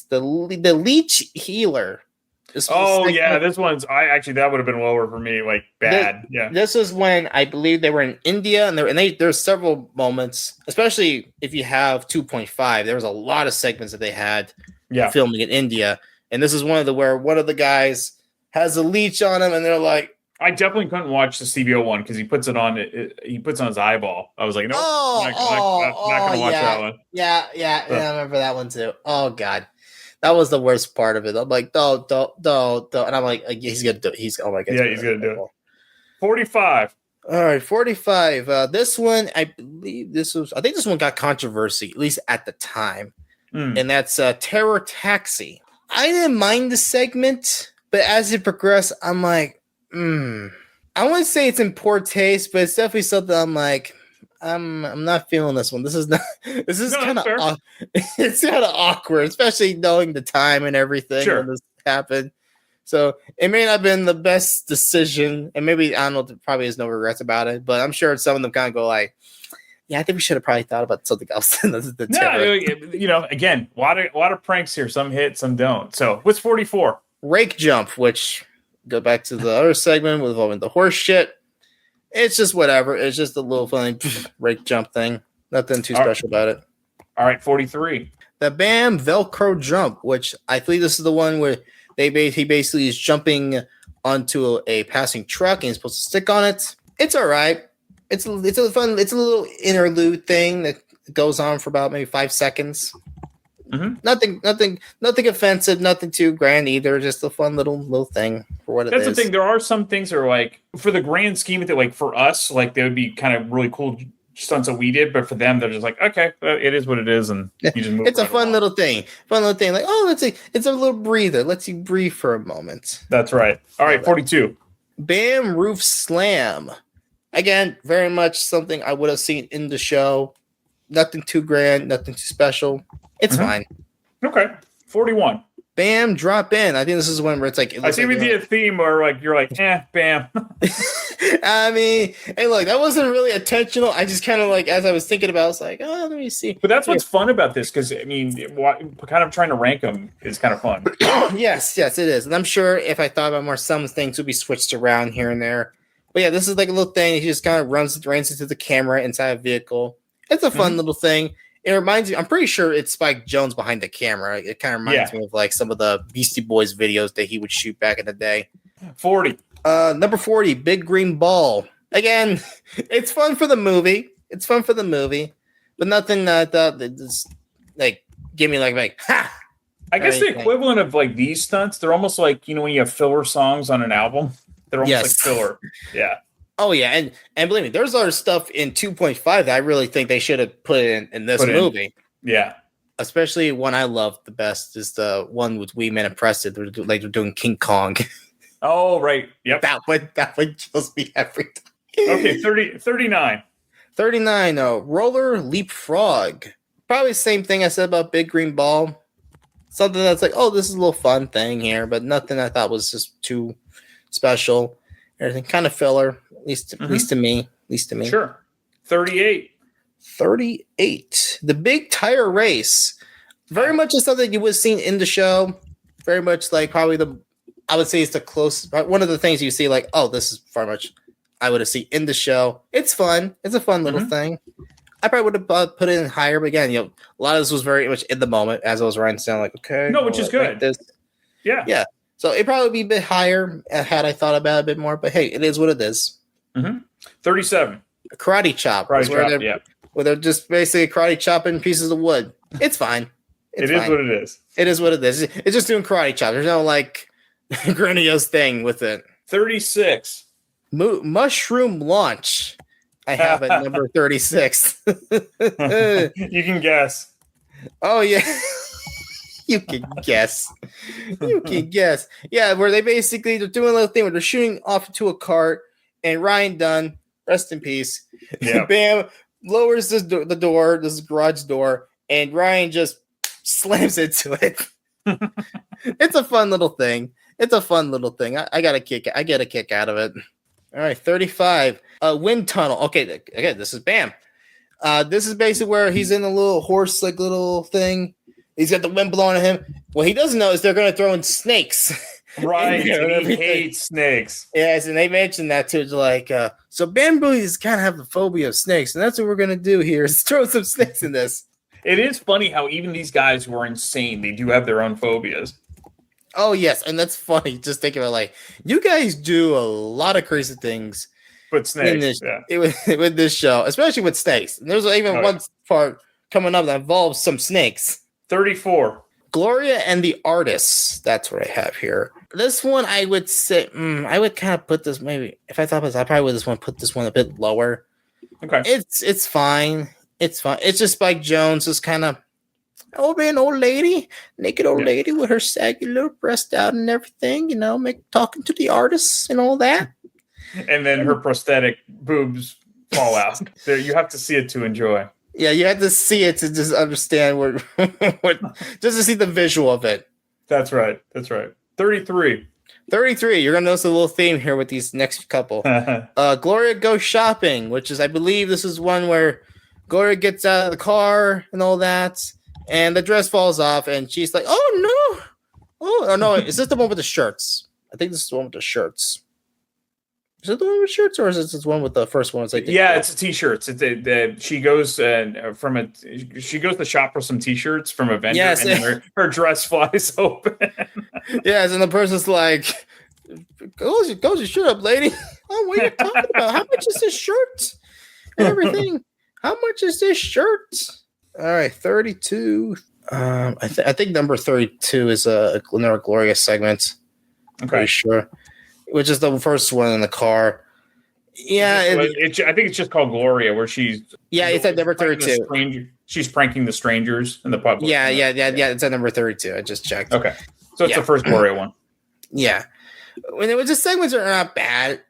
The leech healer. This one's that would have been lower for me, like bad. This is when I believe they were in India, and there's several moments, especially if you have 2.5. There was a lot of segments that they had filming in India, and this is where one of the guys has a leech on him, and they're like, I definitely couldn't watch the CBO one because he puts it on. He puts it on his eyeball. I was like, no, not gonna watch that one. Yeah, I remember that one too. Oh god. That was the worst part of it. I'm like, don't. And I'm like, he's going to do it. Oh my God. Yeah, he's going to do it. 45. All right, 45. This one, I think this one got controversy, at least at the time. And that's Terror Taxi. I didn't mind the segment, but as it progressed, I'm like, I wouldn't say it's in poor taste, but it's definitely something I'm like, I'm not feeling this one. This is kind of it's kind of awkward, especially knowing the time and everything when this happened. So it may not have been the best decision, and maybe I don't know. Probably has no regrets about it, but I'm sure some of them kind of go like, Yeah, I think we should have probably thought about something else than the terror. Again, a lot of pranks here. Some hit, some don't. So what's 44? Rake jump, which go back to the other segment with involving the horse shit. It's just whatever. It's just a little funny rake jump thing. Nothing too special about it. All right, 43. The Bam Velcro jump, which I believe this is the one where he basically is jumping onto a passing truck and he's supposed to stick on it. It's all right. It's a little interlude thing that goes on for about maybe 5 seconds. Nothing offensive, nothing too grand either. Just a fun little thing for what it is. That's the thing. There are some things that are like, for the grand scheme of it, like for us, like they would be kind of really cool stunts that we did, but for them, they're just like, okay, it is what it is, and you just move. It's a fun little thing. Like, oh, it's a little breather. Let's you breathe for a moment. That's right. All right, 42. Bam Roof Slam. Again, very much something I would have seen in the show. Nothing too grand, nothing too special. It's fine. Okay. 41. Bam Drop In. I think this is one where it's like... I see we did a theme where like you're like, bam. I mean, hey, look, that wasn't really intentional. I just kind of like, as I was thinking about it, I was like, oh, let me see. But that's what's fun about this, because, I mean, kind of trying to rank them is kind of fun. Yes, it is. And I'm sure if I thought about more, some things would be switched around here and there. But yeah, this is like a little thing. He just kind of runs into the camera inside a vehicle. It's a fun little thing. It reminds me, I'm pretty sure it's Spike Jones behind the camera. It kind of reminds me of like some of the Beastie Boys videos that he would shoot back in the day. 40. Number 40, Big Green Ball. Again, it's fun for the movie. But nothing that just like give me like ha. I guess the equivalent of like these stunts, they're almost like, when you have filler songs on an album. They're almost like filler. Yeah. Oh, yeah. And believe me, there's other stuff in 2.5 that I really think they should have put in this movie. Yeah. Especially one I love the best is the one with Wee Man and Preston. They're doing King Kong. Oh, right. Yep. That one kills me every time. Okay, 39. 39, Roller Leapfrog. Probably the same thing I said about Big Green Ball. Something that's like, oh, this is a little fun thing here, but nothing I thought was just too special. Everything kind of filler, at least to me. Sure. 38. The Big Tire Race. Very much is something you would have seen in the show. Very much like probably I would say it's the closest, one of the things you see like, oh, this is very much I would have seen in the show. It's fun. It's a fun little thing. I probably would have put it in higher, but again, a lot of this was very much in the moment as I was writing down like, okay. No, which is good. Like yeah. Yeah. So it'd probably be a bit higher had I thought about it a bit more, but hey, it is what it is. 37. A karate chop. Where they're just basically karate chopping pieces of wood. It's fine. It is what it is. It is what it is. It's just doing karate chop. There's no like grandiose thing with it. 36. Mushroom launch. I have it number 36. You can guess. Oh, yeah. You can guess. Yeah, where they're doing a little thing where they're shooting off into a cart, and Ryan Dunn, rest in peace, Bam, lowers this garage door, and Ryan just slams into it. It's a fun little thing. I get a kick out of it. All right, 35. Wind tunnel. Okay, again, this is Bam. This is basically where he's in a little horse like little thing. He's got the wind blowing at him. What he doesn't know is they're going to throw in snakes. Right. He hates snakes. Yes, and they mentioned that too. It's like, so Bamboo is kind of have the phobia of snakes, and that's what we're going to do here is throw some snakes in this. It is funny how even these guys who are insane, they do have their own phobias. Oh, yes, and that's funny. Just think about like, you guys do a lot of crazy things. With snakes, with this show, especially with snakes. And there's even one part coming up that involves some snakes. 34. Gloria and the Artists. That's what I have here. This one, I would say, I would kind of put this maybe, if I thought about this, I probably would put this one a bit lower. Okay. It's fine. It's fine. It's just Spike Jones, just kind of, an old lady, naked old lady with her saggy little breast out and everything, talking to the artists and all that. And then her prosthetic boobs fall out. There, you have to see it to enjoy. Yeah, you have to see it to just understand what just to see the visual of it. That's right. 33. You're gonna notice a little theme here with these next couple. Gloria Goes Shopping, which is, I believe, this is one where Gloria gets out of the car and all that, and the dress falls off, and she's like, "Oh no! Oh no! Is this the one with the shirts? I think this is the one with the shirts. Is it the one with shirts, or is this the one with the first one? It's like it's a t-shirts. She goes she goes to shop for some t-shirts from a vendor, Yes. and then her dress flies open. Yes, and the person's like, "Goes your shirt up, lady." Oh, what are you talking about? How much is this shirt? And everything. How much is this shirt? All right, 32. I think number 32 is another Gloria segment. I'm pretty sure, which is the first one in the car. Yeah, I think it's just called Gloria, where she's it's at number 32. She's pranking the strangers in the pub. Yeah. It's at number 32. I just checked. Okay, so it's the first Gloria one. Yeah, when it was the segments are not bad,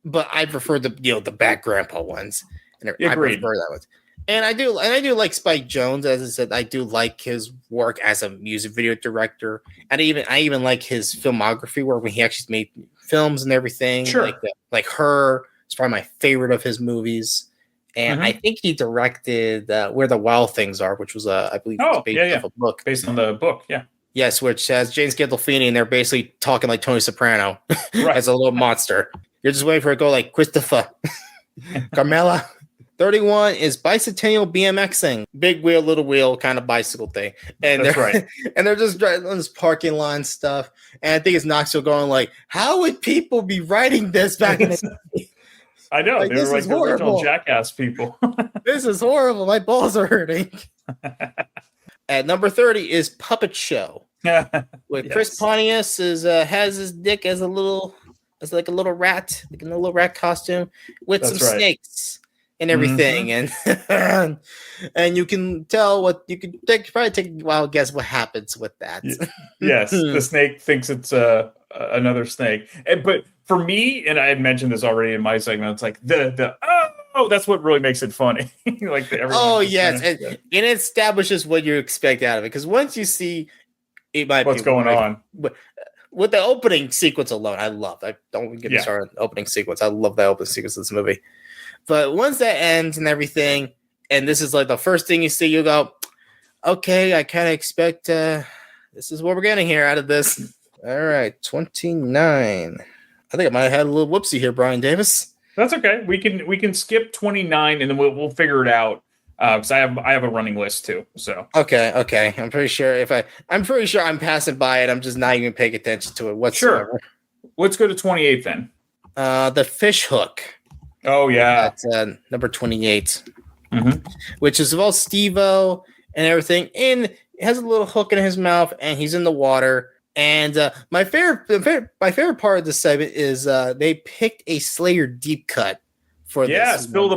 but I prefer the bad grandpa ones. And I prefer that one. And I do like Spike Jonze. As I said, I do like his work as a music video director, and I even like his filmography work when he actually made films and everything. Sure, like Her is probably my favorite of his movies, and I think he directed Where the Wild Things Are, which was I believe based off a book, based on the book. Yeah, yes, which has James Gandolfini, and they're basically talking like Tony Soprano as a little monster. You're just waiting for it to go like Christopher, Carmela. 31 is bicentennial BMXing, big wheel, little wheel kind of bicycle thing, and that's right. And they're just driving on this parking lot stuff. And I think it's Knoxville going like, "How would people be writing this back in the day?" I know Like, they were this like is the original horrible. Jackass people. This is horrible. My balls are hurting. At number 30 is Puppet Show, with Chris Pontius has his dick as like a little rat, like in a little rat costume with That's some right. snakes and everything, and you can tell what you can probably take a wild guess what happens with that. Yes, the snake thinks it's another snake, but for me, and I had mentioned this already in my segment, it's like the that's what really makes it funny. Like Yes, and it establishes what you expect out of it, because once you see it might what's be going on. With the opening sequence alone, I don't even get me started on the opening sequence. I love the opening sequence of this movie. But once that ends and everything, and this is like the first thing you see, you go, okay, I kind of expect this is what we're getting here out of this. All right, 29. I think I might have had a little whoopsie here, Brian Davis. That's okay. We can skip 29 and then we'll figure it out. Because I have a running list too. So okay. I'm pretty sure I'm passing by it. I'm just not even paying attention to it whatsoever. Sure. Let's go to 28 then. The fish hook. Oh yeah, that's number 28, which is about Steve-O and everything. And it has a little hook in his mouth, and he's in the water. And my favorite part of this segment is they picked a Slayer deep cut for this. Yeah, Spill the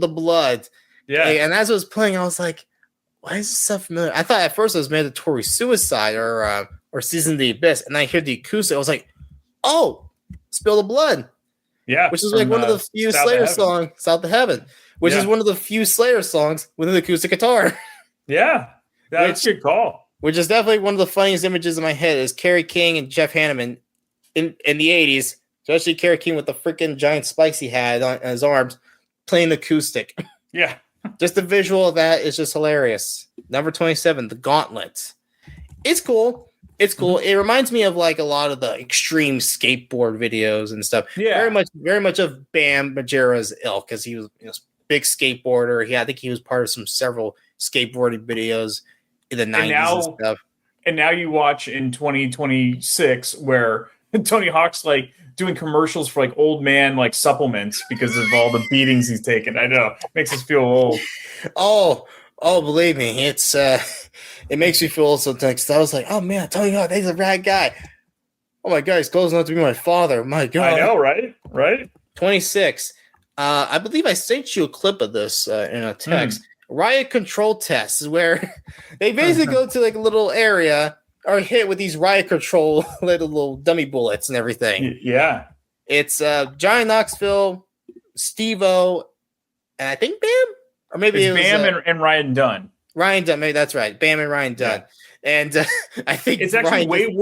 Blood. Yeah, and as I was playing, I was like, "Why is this stuff familiar?" I thought at first it was Mandatory Suicide or Season of the Abyss, and I hear the acoustic. I was like, "Oh, Spill the Blood." Yeah, which is like one of the few Slayer songs, South of Heaven, which is one of the few Slayer songs with an acoustic guitar. Yeah, that's a good call. Which is definitely one of the funniest images in my head is Kerry King and Jeff Hanneman in the 80s, especially Kerry King with the freaking giant spikes he had on his arms playing acoustic. Yeah. Just the visual of that is just hilarious. Number 27, The Gauntlet. It's cool. It's cool. It reminds me of like a lot of the extreme skateboard videos and stuff. Yeah, very much of Bam Margera's ilk, because he was a big skateboarder. I think he was part of several skateboarding videos in the 90s and stuff. And now you watch in 2026 where Tony Hawk's like doing commercials for like old man like supplements because of all the beatings he's taken. I know, makes us feel old. Oh, believe me, it's it makes me feel old sometimes. I was like, oh man, Tony Hawk, he's a rad guy. Oh my god, he's close enough to be my father. My god, I know, right? 26. I believe I sent you a clip of this in a text. Riot control tests is where they basically go to like a little area, are hit with these riot control little dummy bullets and everything. Yeah. It's Johnny Knoxville, Steve-O, and I think Bam? Or maybe it's Bam and Ryan Dunn. Ryan Dunn, maybe that's right. Bam and Ryan Dunn. Yeah. And I think it's actually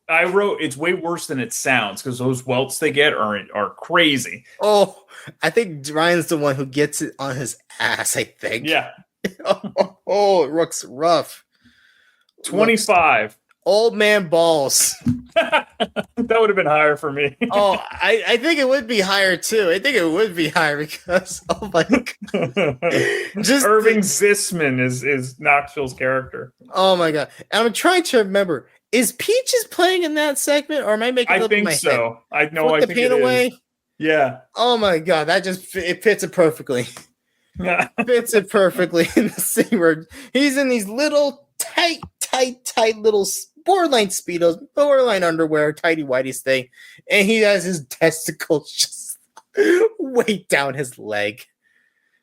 I wrote it's way worse than it sounds because those welts they get are crazy. Oh, I think Ryan's the one who gets it on his ass, I think. Yeah. Oh, it looks rough. 25. Old man balls. That would have been higher for me. I think it would be higher too. I think it would be higher because my god. Just Irving Zisman is Knoxville's character. Oh my god. And I'm trying to remember. Is Peaches playing in that segment or am I making it up in my head? I think the paint away? Is. Yeah. Oh my god, that just it fits it perfectly. Fits it perfectly in the scene where he's in these little tight little borderline speedos, borderline underwear, tighty whities thing, and he has his testicles just way down his leg.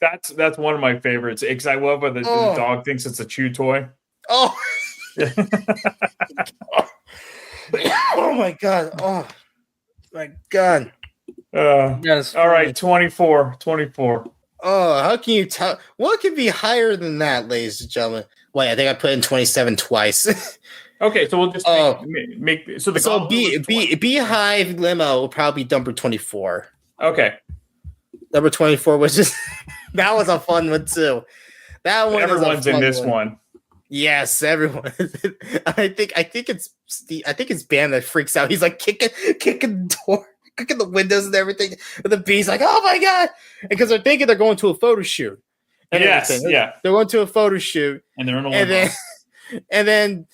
That's one of my favorites because I love when the dog thinks it's a chew toy. Oh. Oh my god. Oh my god. All right, 24. Oh, how can you tell? What could be higher than that, ladies and gentlemen? Wait, I think I put in 27 twice. Okay, so we'll just make so the Beehive limo will probably be number 24. Okay, number 24 was just that was a fun one too. That one, everyone's in this one. Yes, everyone. I think it's Bam that freaks out. He's like kicking the door, kicking the windows and everything. And the bee's like, "Oh my god!" Because they're thinking they're going to a photo shoot. Yes, yeah. They're going to a photo shoot, and they're in a limo. And then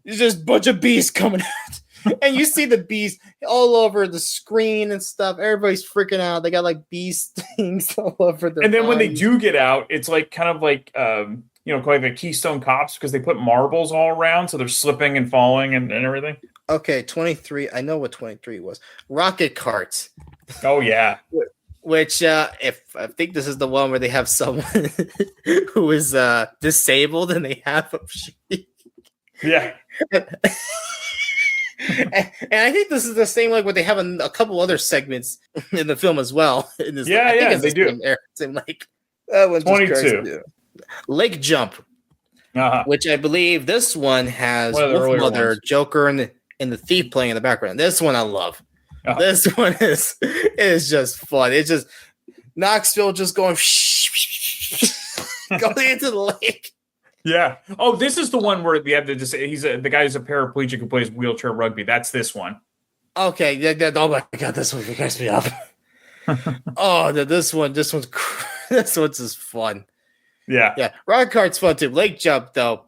there's just a bunch of bees coming out, and you see the bees all over the screen and stuff. Everybody's freaking out. They got like bee stings all over their. And then when they bodies. do get out, it's like kind of like like the Keystone Cops because they put marbles all around, so they're slipping and falling and everything. Okay, 23. I know what 23 was. Rocket carts. Oh yeah. Which, if I think this is the one where they have someone who is disabled and they have a sheet. Yeah. And I think this is the same like what they have in a couple other segments in the film as well. In this, yeah, I think they do. Same like that one's 22. Lake Jump, which I believe this one has Wolfmother, Joker, and the Thief playing in the background. This one I love. This one is just fun. It's just Knoxville just going going into the lake. Yeah. Oh, this is the one where they have the guy who's a paraplegic who plays wheelchair rugby. That's this one. Okay. Oh my god, this one cracks me up. This one's just fun. Yeah. Yeah. Rock kart's fun too. Lake Jump though.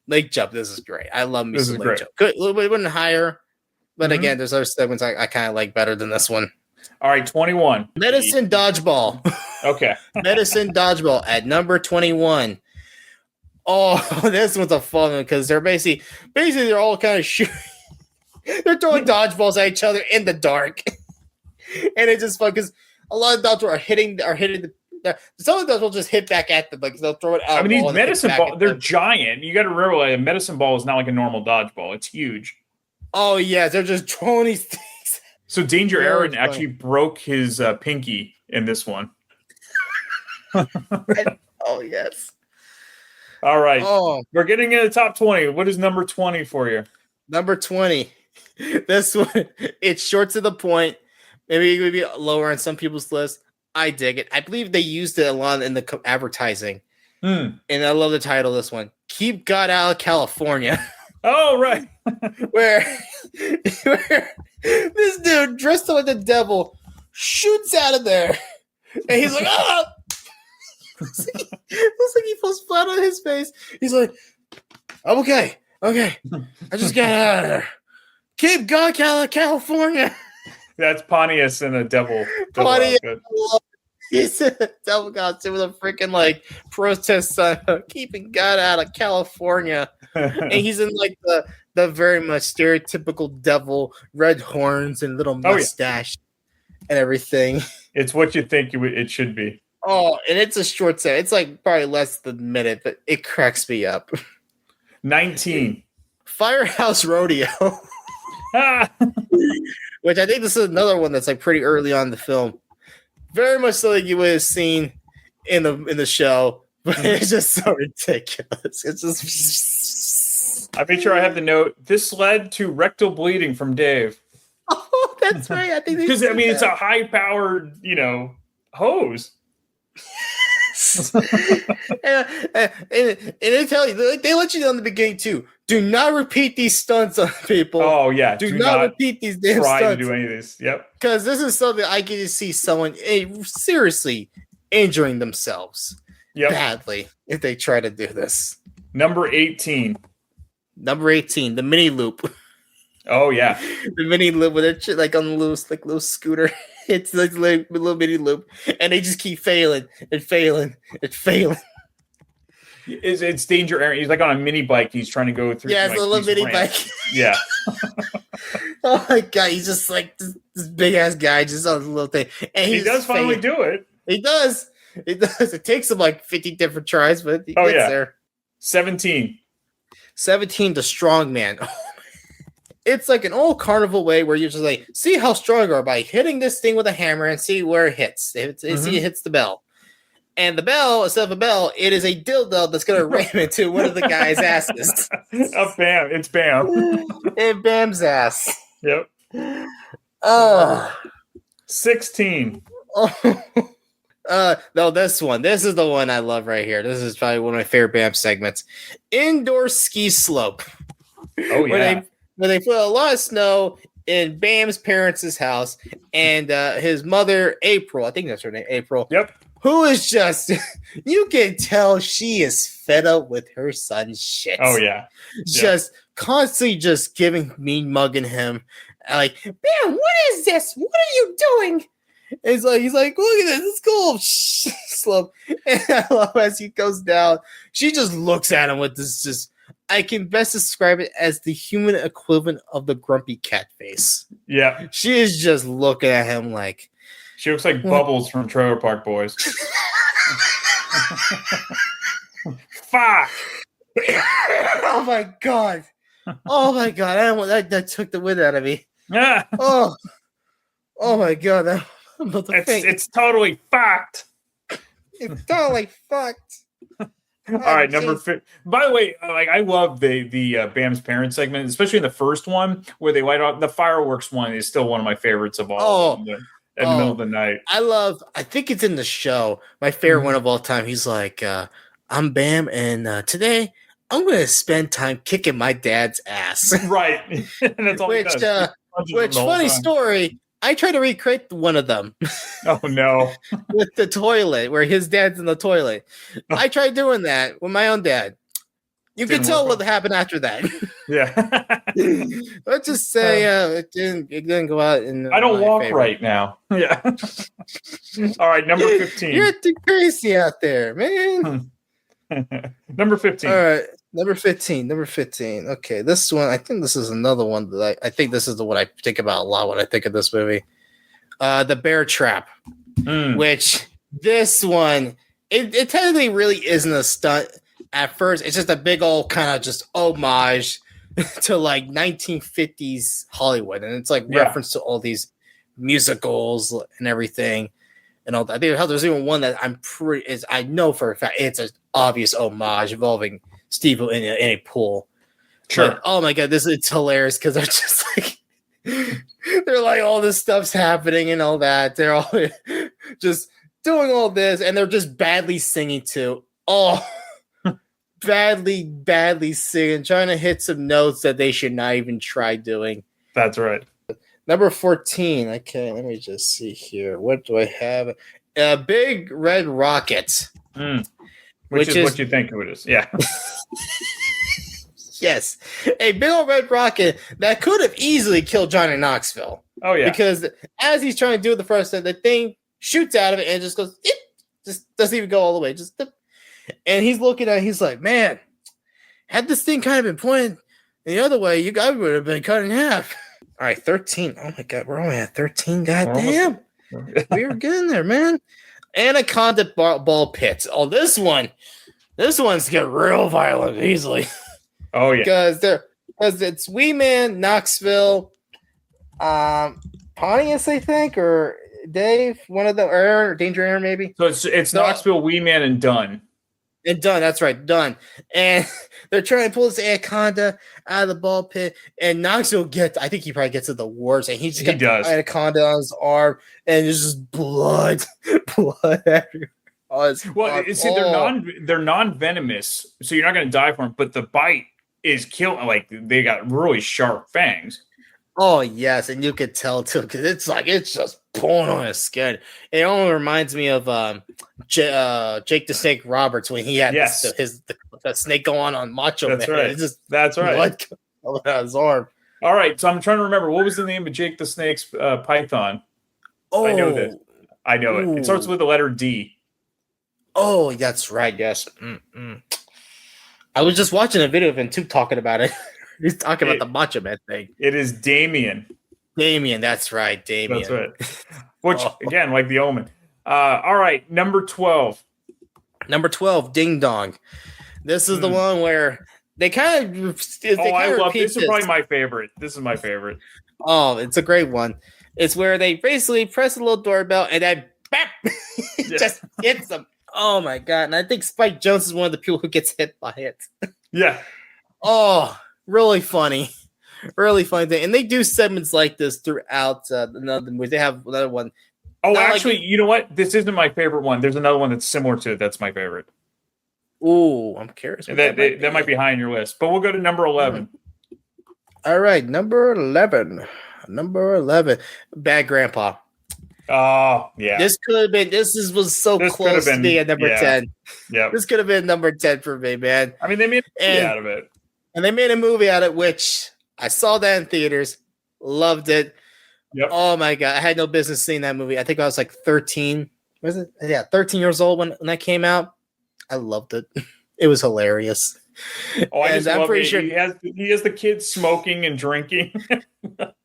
Lake Jump, this is great. I love me some Lake Jump. Good, a little bit wouldn't higher. But again, there's other segments I kind of like better than this one. All right, 21. Medicine Dodgeball. Okay. Medicine Dodgeball at number 21. Oh, this one's a fun one because they're basically they're all kind of shooting. They're throwing dodgeballs at each other in the dark. And it's just fun because a lot of dodgeballs are hitting some of those will just hit back at them. Like they'll throw it out. I mean, these medicine balls, they're giant. You got to remember, like, a medicine ball is not like a normal dodgeball. It's huge. Oh, yeah. They're just throwing these things. So Danger Ehren actually broke his pinky in this one. Oh, yes. All right. Oh. We're getting in the top 20. What is number 20 for you? Number 20. This one, it's short to the point. Maybe lower on some people's list. I dig it. I believe they used it a lot in the advertising. And I love the title of this one. Keep God Out of California. Oh, right. where this dude dressed up like the devil shoots out of there. And he's like, ah! Looks like he falls flat on his face. He's like, I'm okay. I just got out of there. Keep God out of California. That's Pontius and a devil. Pontius. He's in a devil costume with a freaking like protest sign, keeping God out of California. And he's in like the very much stereotypical devil, red horns and little mustache and everything. It's what you think it should be. Oh, and it's a short set. It's like probably less than a minute, but it cracks me up. 19. Firehouse Rodeo. Which I think this is another one that's like pretty early on in the film. Very much so like you would have seen in the show, but it's just so ridiculous. It's just I made sure I have the note. This led to rectal bleeding from Dave. Oh, that's right. I think because it's a high-powered, hose. and they tell you, they let you know in the beginning too. Do not repeat these stunts on people. Oh yeah, do not repeat these damn try stunts. To do any of this. Yep. Because this is something I get to see someone seriously injuring themselves badly if they try to do this. Number 18. The mini loop. Oh yeah, the mini loop with it like on the little scooter. It's like a little mini loop, and they just keep failing and failing and failing. It's danger area. He's like on a mini bike. He's trying to go through. Yeah, it's a little mini bike. Yeah. Oh my god, he's just like this big ass guy, just on a little thing. And he does finally do it. He does. It takes him like 50 different tries, but he gets there. 17, the strong man. It's like an old carnival way where you're just like, see how strong you are by hitting this thing with a hammer and see where it hits. See, it hits the bell. And the bell, instead of a bell, it is a dildo that's going to ram into one of the guy's asses. Bam. It's Bam. And Bam's ass. Yep. 16. No, this one. This is the one I love right here. This is probably one of my favorite Bam segments. Indoor ski slope. Oh, yeah. Where they put a lot of snow in Bam's parents' house, and his mother, April, I think that's her name, April. Yep. Who is just, you can tell she is fed up with her son's shit. Oh, yeah. Just constantly just mugging him. Like, Bam, what is this? What are you doing? He's like, look at this. It's cool. Slope. And I love as he goes down, she just looks at him with this just, I can best describe it as the human equivalent of the grumpy cat face. Yeah. She is just looking at him like. She looks like Bubbles from Trailer Park Boys. Fuck. Oh my god. Oh my god. I don't want that took the wind out of me. Yeah. Oh my god. It's totally fucked. It's totally fucked. All right, number 5. By the way, I love the Bam's parents segment, especially in the first one where they light off the fireworks one is still one of my favorites of all. In the middle of the night. I think it's in the show. My favorite one of all time. He's like, I'm Bam, and today I'm going to spend time kicking my dad's ass. Right. And that's all which funny story. I tried to recreate one of them. Oh, no. With the toilet, where his dad's in the toilet. I tried doing that with my own dad. You can tell what happened after that. Yeah. Let's just say it didn't go out in I don't walk right now. Yeah. All right, number 15. You're too crazy out there, man. Number 15. All right. Number 15. Okay, this one, I think this is another one that I think this is the one I think about a lot when I think of this movie. The Bear Trap, which this one, it technically really isn't a stunt at first. It's just a big old kind of just homage to like 1950s Hollywood. And it's like reference to all these musicals and everything and all that. I think there's even one that I know for a fact it's an obvious homage involving Steve in a pool. Sure. But, oh my god, it's hilarious because they're just like they're like all this stuff's happening and all that. They're all just doing all this and they're just badly singing too. Oh, badly singing, trying to hit some notes that they should not even try doing. That's right. Number 14. Okay, let me just see here. What do I have? Big Red Rocket. Which is what you think it is. Yeah. Yes. A big old red rocket that could have easily killed Johnny Knoxville. Oh, yeah. Because as he's trying to do it the first time, the thing shoots out of it and it just goes, just doesn't even go all the way. And he's looking at it, he's like, man, had this thing kind of been pointed the other way, you guys would have been cut in half. All right, 13. Oh, my God. We're only at 13. Goddamn. We were getting there, man. Anaconda ball pits. Oh, this one's get real violent easily. Oh yeah, because it's Wee Man, Knoxville, Pontius, I think, or Dave, one of the Danger Aaron maybe. So it's Knoxville, Wee Man, and Dunn. And Dunn, that's right, Dunn. And they're trying to pull this anaconda out of the ball pit. And Knoxville I think he probably gets it the worst. And he got the anaconda on his arm. And there's just blood. Blood everywhere. They're non-venomous, so you're not going to die from it. But the bite is killing. Like, they got really sharp fangs. Oh, yes. And you could tell, too, because it's just pulling on his skin. It only reminds me of Jake the Snake Roberts when he had the snake go on Macho Man. Right. That's right. Blood coming out his arm. All right, so I'm trying to remember, what was the name of Jake the Snake's python? Oh, I know that. I know it. It starts with the letter D. Oh, that's right. Yes. I was just watching a video of him too talking about it. He's talking about the Macho Man thing. It is Damien. Damien, that's right. Damien. That's right. Which, again, like the Omen. All right, number 12. Number 12, Ding Dong. This is the one where they kind of. I love this. This is probably my favorite. This is my favorite. Oh, it's a great one. It's where they basically press a little doorbell and then bam, just hits them. Oh my god! And I think Spike Jonze is one of the people who gets hit by it. Yeah. Oh, really funny. Really funny thing. And they do segments like this throughout another movie. They have another one. Oh, actually, you know what? This isn't my favorite one. There's another one that's similar to it. That's my favorite. Ooh, I'm curious. That might be high on your list. But we'll go to number 11. All right, number 11. Number 11. Bad Grandpa. Oh, yeah. This could have been. This was so close to being at number 10. Yeah. This could have been number 10 for me, man. I mean, they made a movie out of it. And they made a movie out of it, which I saw that in theaters. Loved it. Yep. Oh, my God. I had no business seeing that movie. I think I was like 13. Was it? Yeah, 13 years old when that came out. I loved it. It was hilarious. Oh, I'm pretty sure he has the kids smoking and drinking,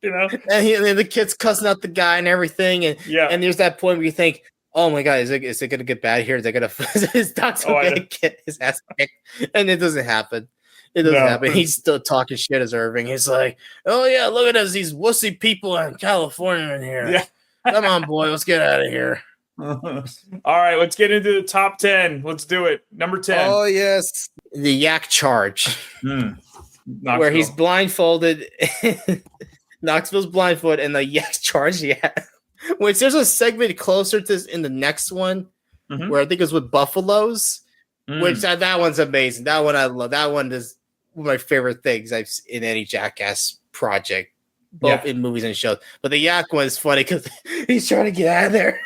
you know. And the kids cussing out the guy and everything, and and there's that point where you think, "Oh my god, is it going to get bad here? Is it going to his dog's going to get his ass kicked?" And it doesn't happen. It doesn't happen. He's still talking shit as Irving. He's like, "Oh yeah, look at us, these wussy people in California in here. Yeah. Come on, boy, let's get out of here." All right, let's get into the top 10. Let's do it. Number 10. Oh, yes. The yak charge. Where he's blindfolded. Knoxville's blindfolded and the yak charge, Which there's a segment closer to this in the next one where I think it's with buffaloes. Which that one's amazing. That one I love. That one is one of my favorite things I've seen in any Jackass project, both in movies and shows. But the yak one is funny because he's trying to get out of there.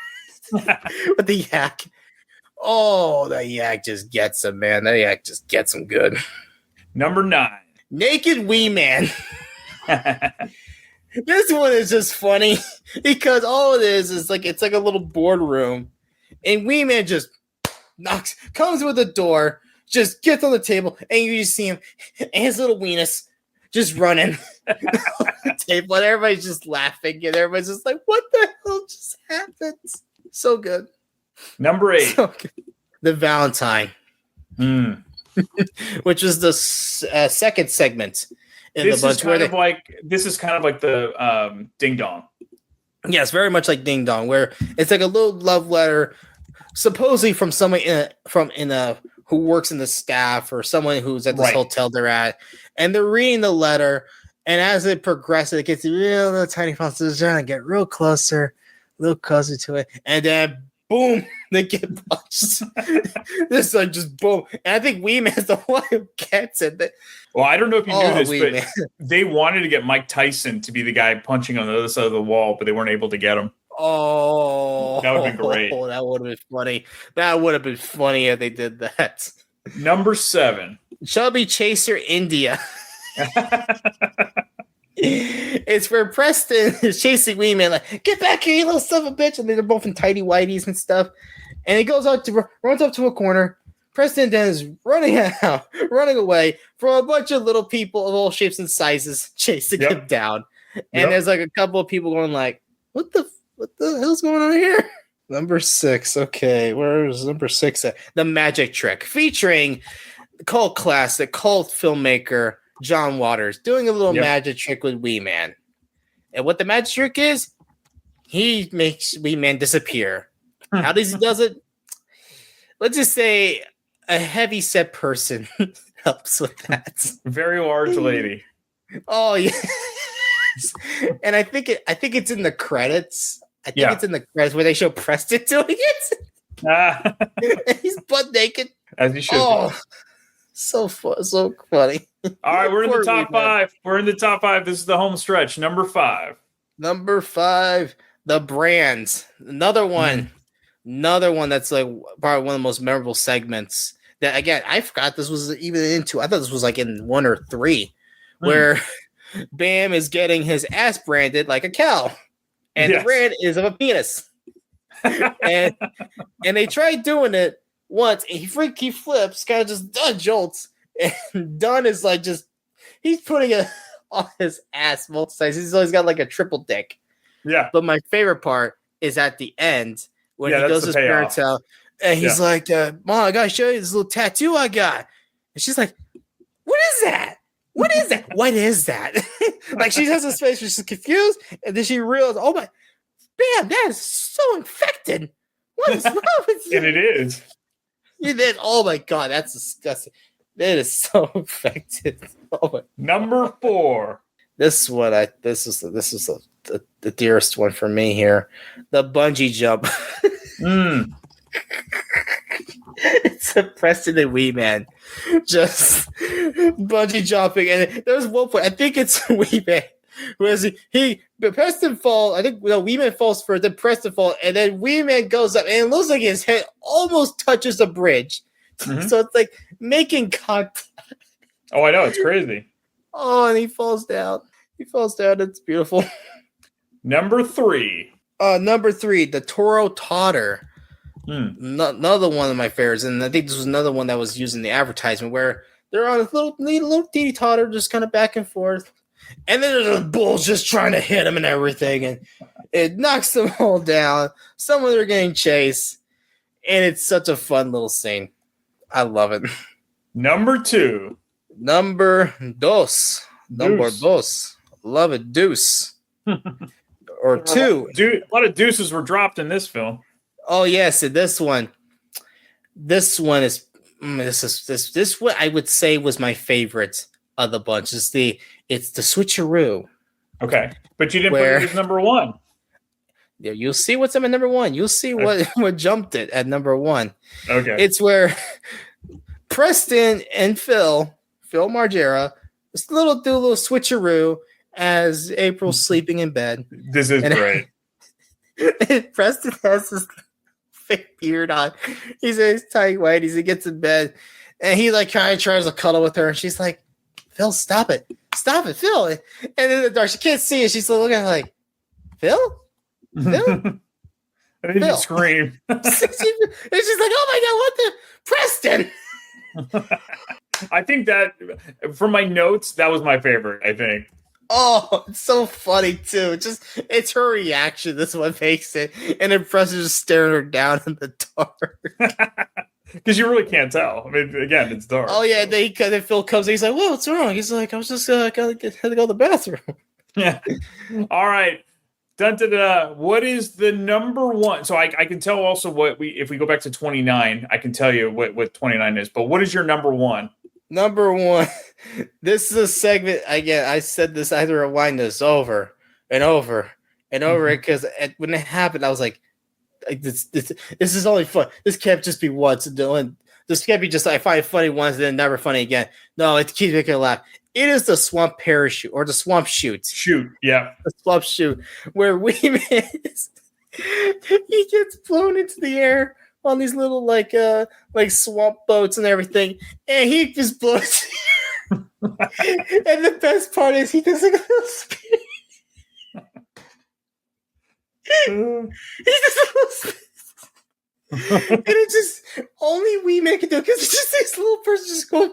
With the yak. Oh, the yak just gets him, man. That yak just gets him good. Number 9. Naked Wee Man. This one is just funny because all it is like it's like a little boardroom. And Wee Man just comes with the door, just gets on the table, and you just see him and his little weenus just running on the table. And everybody's just laughing, and everybody's just like, what the hell just happened? So good. Number 8. So good. The Valentine. Which is the second segment in this the bunch. This is kind of like the Ding Dong. Yes, very much like Ding Dong, where it's like a little love letter, supposedly from someone who works in the staff or someone who's at this hotel they're at, and they're reading the letter. And as it progresses, it gets real little tiny fonts. They're trying to get real closer to it, and then boom, they get punched. This like just boom, and I think Wee Man's the one who gets it. Well, I don't know if you knew this, but they wanted to get Mike Tyson to be the guy punching on the other side of the wall, but they weren't able to get him. Oh, that would have been great. That would have been funny. That would have been funny if they did that. Number 7. Chubby Chaser India. It's where Preston is chasing Wee Man, like, get back here, you little son of a bitch. And they're both in tighty whities and stuff. And he runs up to a corner. Preston then is running away from a bunch of little people of all shapes and sizes chasing him down. And there's like a couple of people going like, what the hell's going on here? Number 6. Okay, where's number 6 at? The Magic Trick, featuring cult filmmaker John Waters doing a little magic trick with Wee Man. And what the magic trick is, he makes Wee Man disappear. How does he does it? Let's just say a heavy set person helps with that. Very large lady. Oh yeah. And I think it's in the credits. I think it's in the credits where they show Preston doing it. And he's butt naked. As he should. Oh, so funny. All right, we're in the top 5. We're in the top 5. This is the home stretch. Number 5. Number 5, The Brands. Another one. Another one that's like probably one of the most memorable segments. That again, I forgot this was even into. I thought this was like in 1 or 3, where Bam is getting his ass branded like a cow, and the brand is of a penis. and they tried doing it once, and he flips, kind of just jolts, and Dunn is like he's putting it on his ass both sides. He's always got like a triple dick. Yeah. But my favorite part is at the end when he goes to his parents' house, and he's like, "Mom, I gotta show you this little tattoo I got," and she's like, "What is that? What is that? What is that?" Like she has this face where she's confused, and then she realizes, "Oh my, Bam, that is so infected. What is wrong with you?" And it is. And then, oh my god, that's disgusting. That is so infected. Oh my. Number 4. This is the dearest one for me here. The bungee jump. It's a Preston and Wee Man just bungee jumping, and there's one point. I think it's Wee Man. Whereas Preston falls, I think Wee Man falls first, then Preston falls, and then Wee Man goes up, and it looks like his head almost touches the bridge. So it's like making contact. Oh, I know, it's crazy. Oh, and he falls down. It's beautiful. Number 3. Number 3, the Toro Totter. Another one of my favorites, and I think this was another one that was used in the advertisement where they're on a little teeny totter, just kind of back and forth, and then there's a bull just trying to hit him and everything, and it knocks them all down. Some of them are getting chased, and it's such a fun little scene. I love it. Number 2. Number dos. Love it, deuce. Or 2. A lot of deuces were dropped in this film. Oh yes, and this one is this what I would say was my favorite of the bunch. It's the switcheroo. Okay, but you didn't put it as number 1. Yeah, you'll see what's at number 1. You'll see what jumped it at number 1. Okay, it's where Preston and Phil Margera, do a little switcheroo as April's sleeping in bed. This is great. Preston has this fake beard on. He's in his tight whities. He gets in bed, and he like kind of tries to cuddle with her, and she's like, "Phil, stop it, Phil!" And in the dark, she can't see it. She's looking at her like, "Phil." And then you scream. And she's like, "Oh my god, what the Preston!" I think that from my notes, that was my favorite. I think. Oh, it's so funny too. It's her reaction. That's what makes it. And then Preston's just staring her down in the dark. Because you really can't tell. I mean, again, it's dark. Oh yeah, then Phil comes in, he's like, "Whoa, what's wrong?" He's like, "I was just had to go to the bathroom." Yeah. All right. Dun-da-da. What is the number 1? So I can tell also if we go back to 29, I can tell you what 29 is. But what is your number 1? Number 1. This is a segment, again, I said this, I had to rewind this over and over and over because when it happened, I was like, this is only fun. This can't just be once. This can't be just, I find it funny once and then never funny again. No, it keeps making me laugh. It is the swamp parachute or the swamp chute. Yeah. The swamp chute where Weeman he gets blown into the air on these little like swamp boats and everything, and he just blows. And the best part is he does like a little spin. He does a little spin. And it just only we make it do because it's just this little person just going.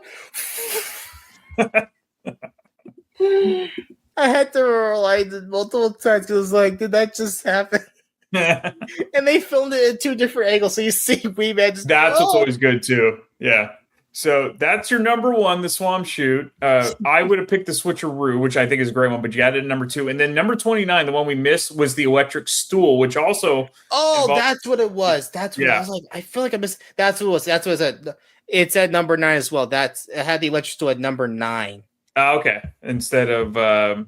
I had to rewind it multiple times because I was like, did that just happen? And they filmed it in 2 different angles, so you see Wee Man just. That's what's always good too. Yeah. So that's your number 1, the swamp shoot. I would have picked the switcheroo, which I think is a great one, but you added number 2, and then number 29, the one we missed, was the electric stool, which also. Oh, that's what it was. That's what I was like. I feel like I missed. That's what it was. That's what it said. It's at number 9 as well. It had the electric stool at number 9. Okay. Instead of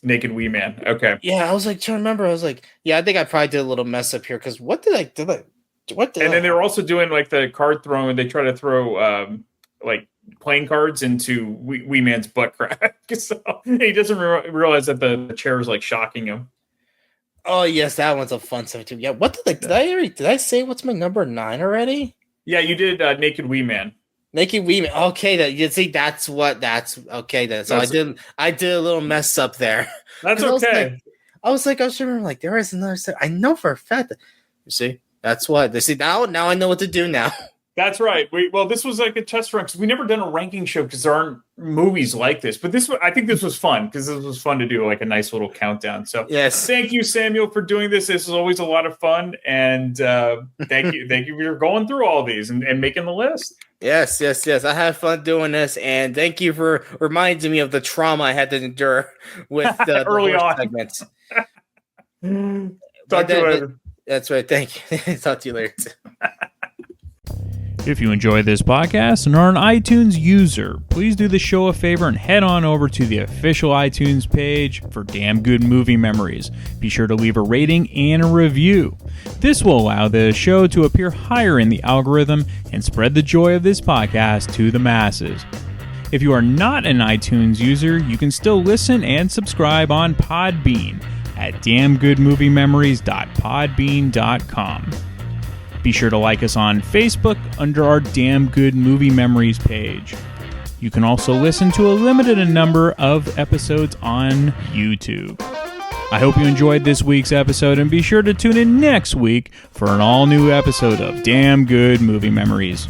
Naked Wee Man. Okay. Yeah, I was like trying to remember. I was like, yeah, I think I probably did a little mess up here because what did I do? And then they were also doing like the card throwing. They try to throw like playing cards into Wee Man's butt crack. So he doesn't realize that the chair is like shocking him. Oh yes, that one's a fun stuff too. Yeah, what did I say? What's my number 9 already? Yeah, you did Naked Wee Man. Naked Wee Man. Okay, that's okay then. So I did a little mess up there. That's okay. I was remembering like there is another set. I know for a fact that you see that's what they see now I know what to do now. That's right. This was like a test run because we never done a ranking show because there aren't movies like this. But I think this was fun because this was fun to do like a nice little countdown. So yes, thank you, Samuel, for doing this. This is always a lot of fun, and thank you for going through all these and making the list. Yes. I had fun doing this, and thank you for reminding me of the trauma I had to endure with the early on segments. Talk to you later. That's right. Thank you. Talk to you later. If you enjoy this podcast and are an iTunes user, please do the show a favor and head on over to the official iTunes page for Damn Good Movie Memories. Be sure to leave a rating and a review. This will allow the show to appear higher in the algorithm and spread the joy of this podcast to the masses. If you are not an iTunes user, you can still listen and subscribe on Podbean at damngoodmoviememories.podbean.com. Be sure to like us on Facebook under our Damn Good Movie Memories page. You can also listen to a limited number of episodes on YouTube. I hope you enjoyed this week's episode and be sure to tune in next week for an all-new episode of Damn Good Movie Memories.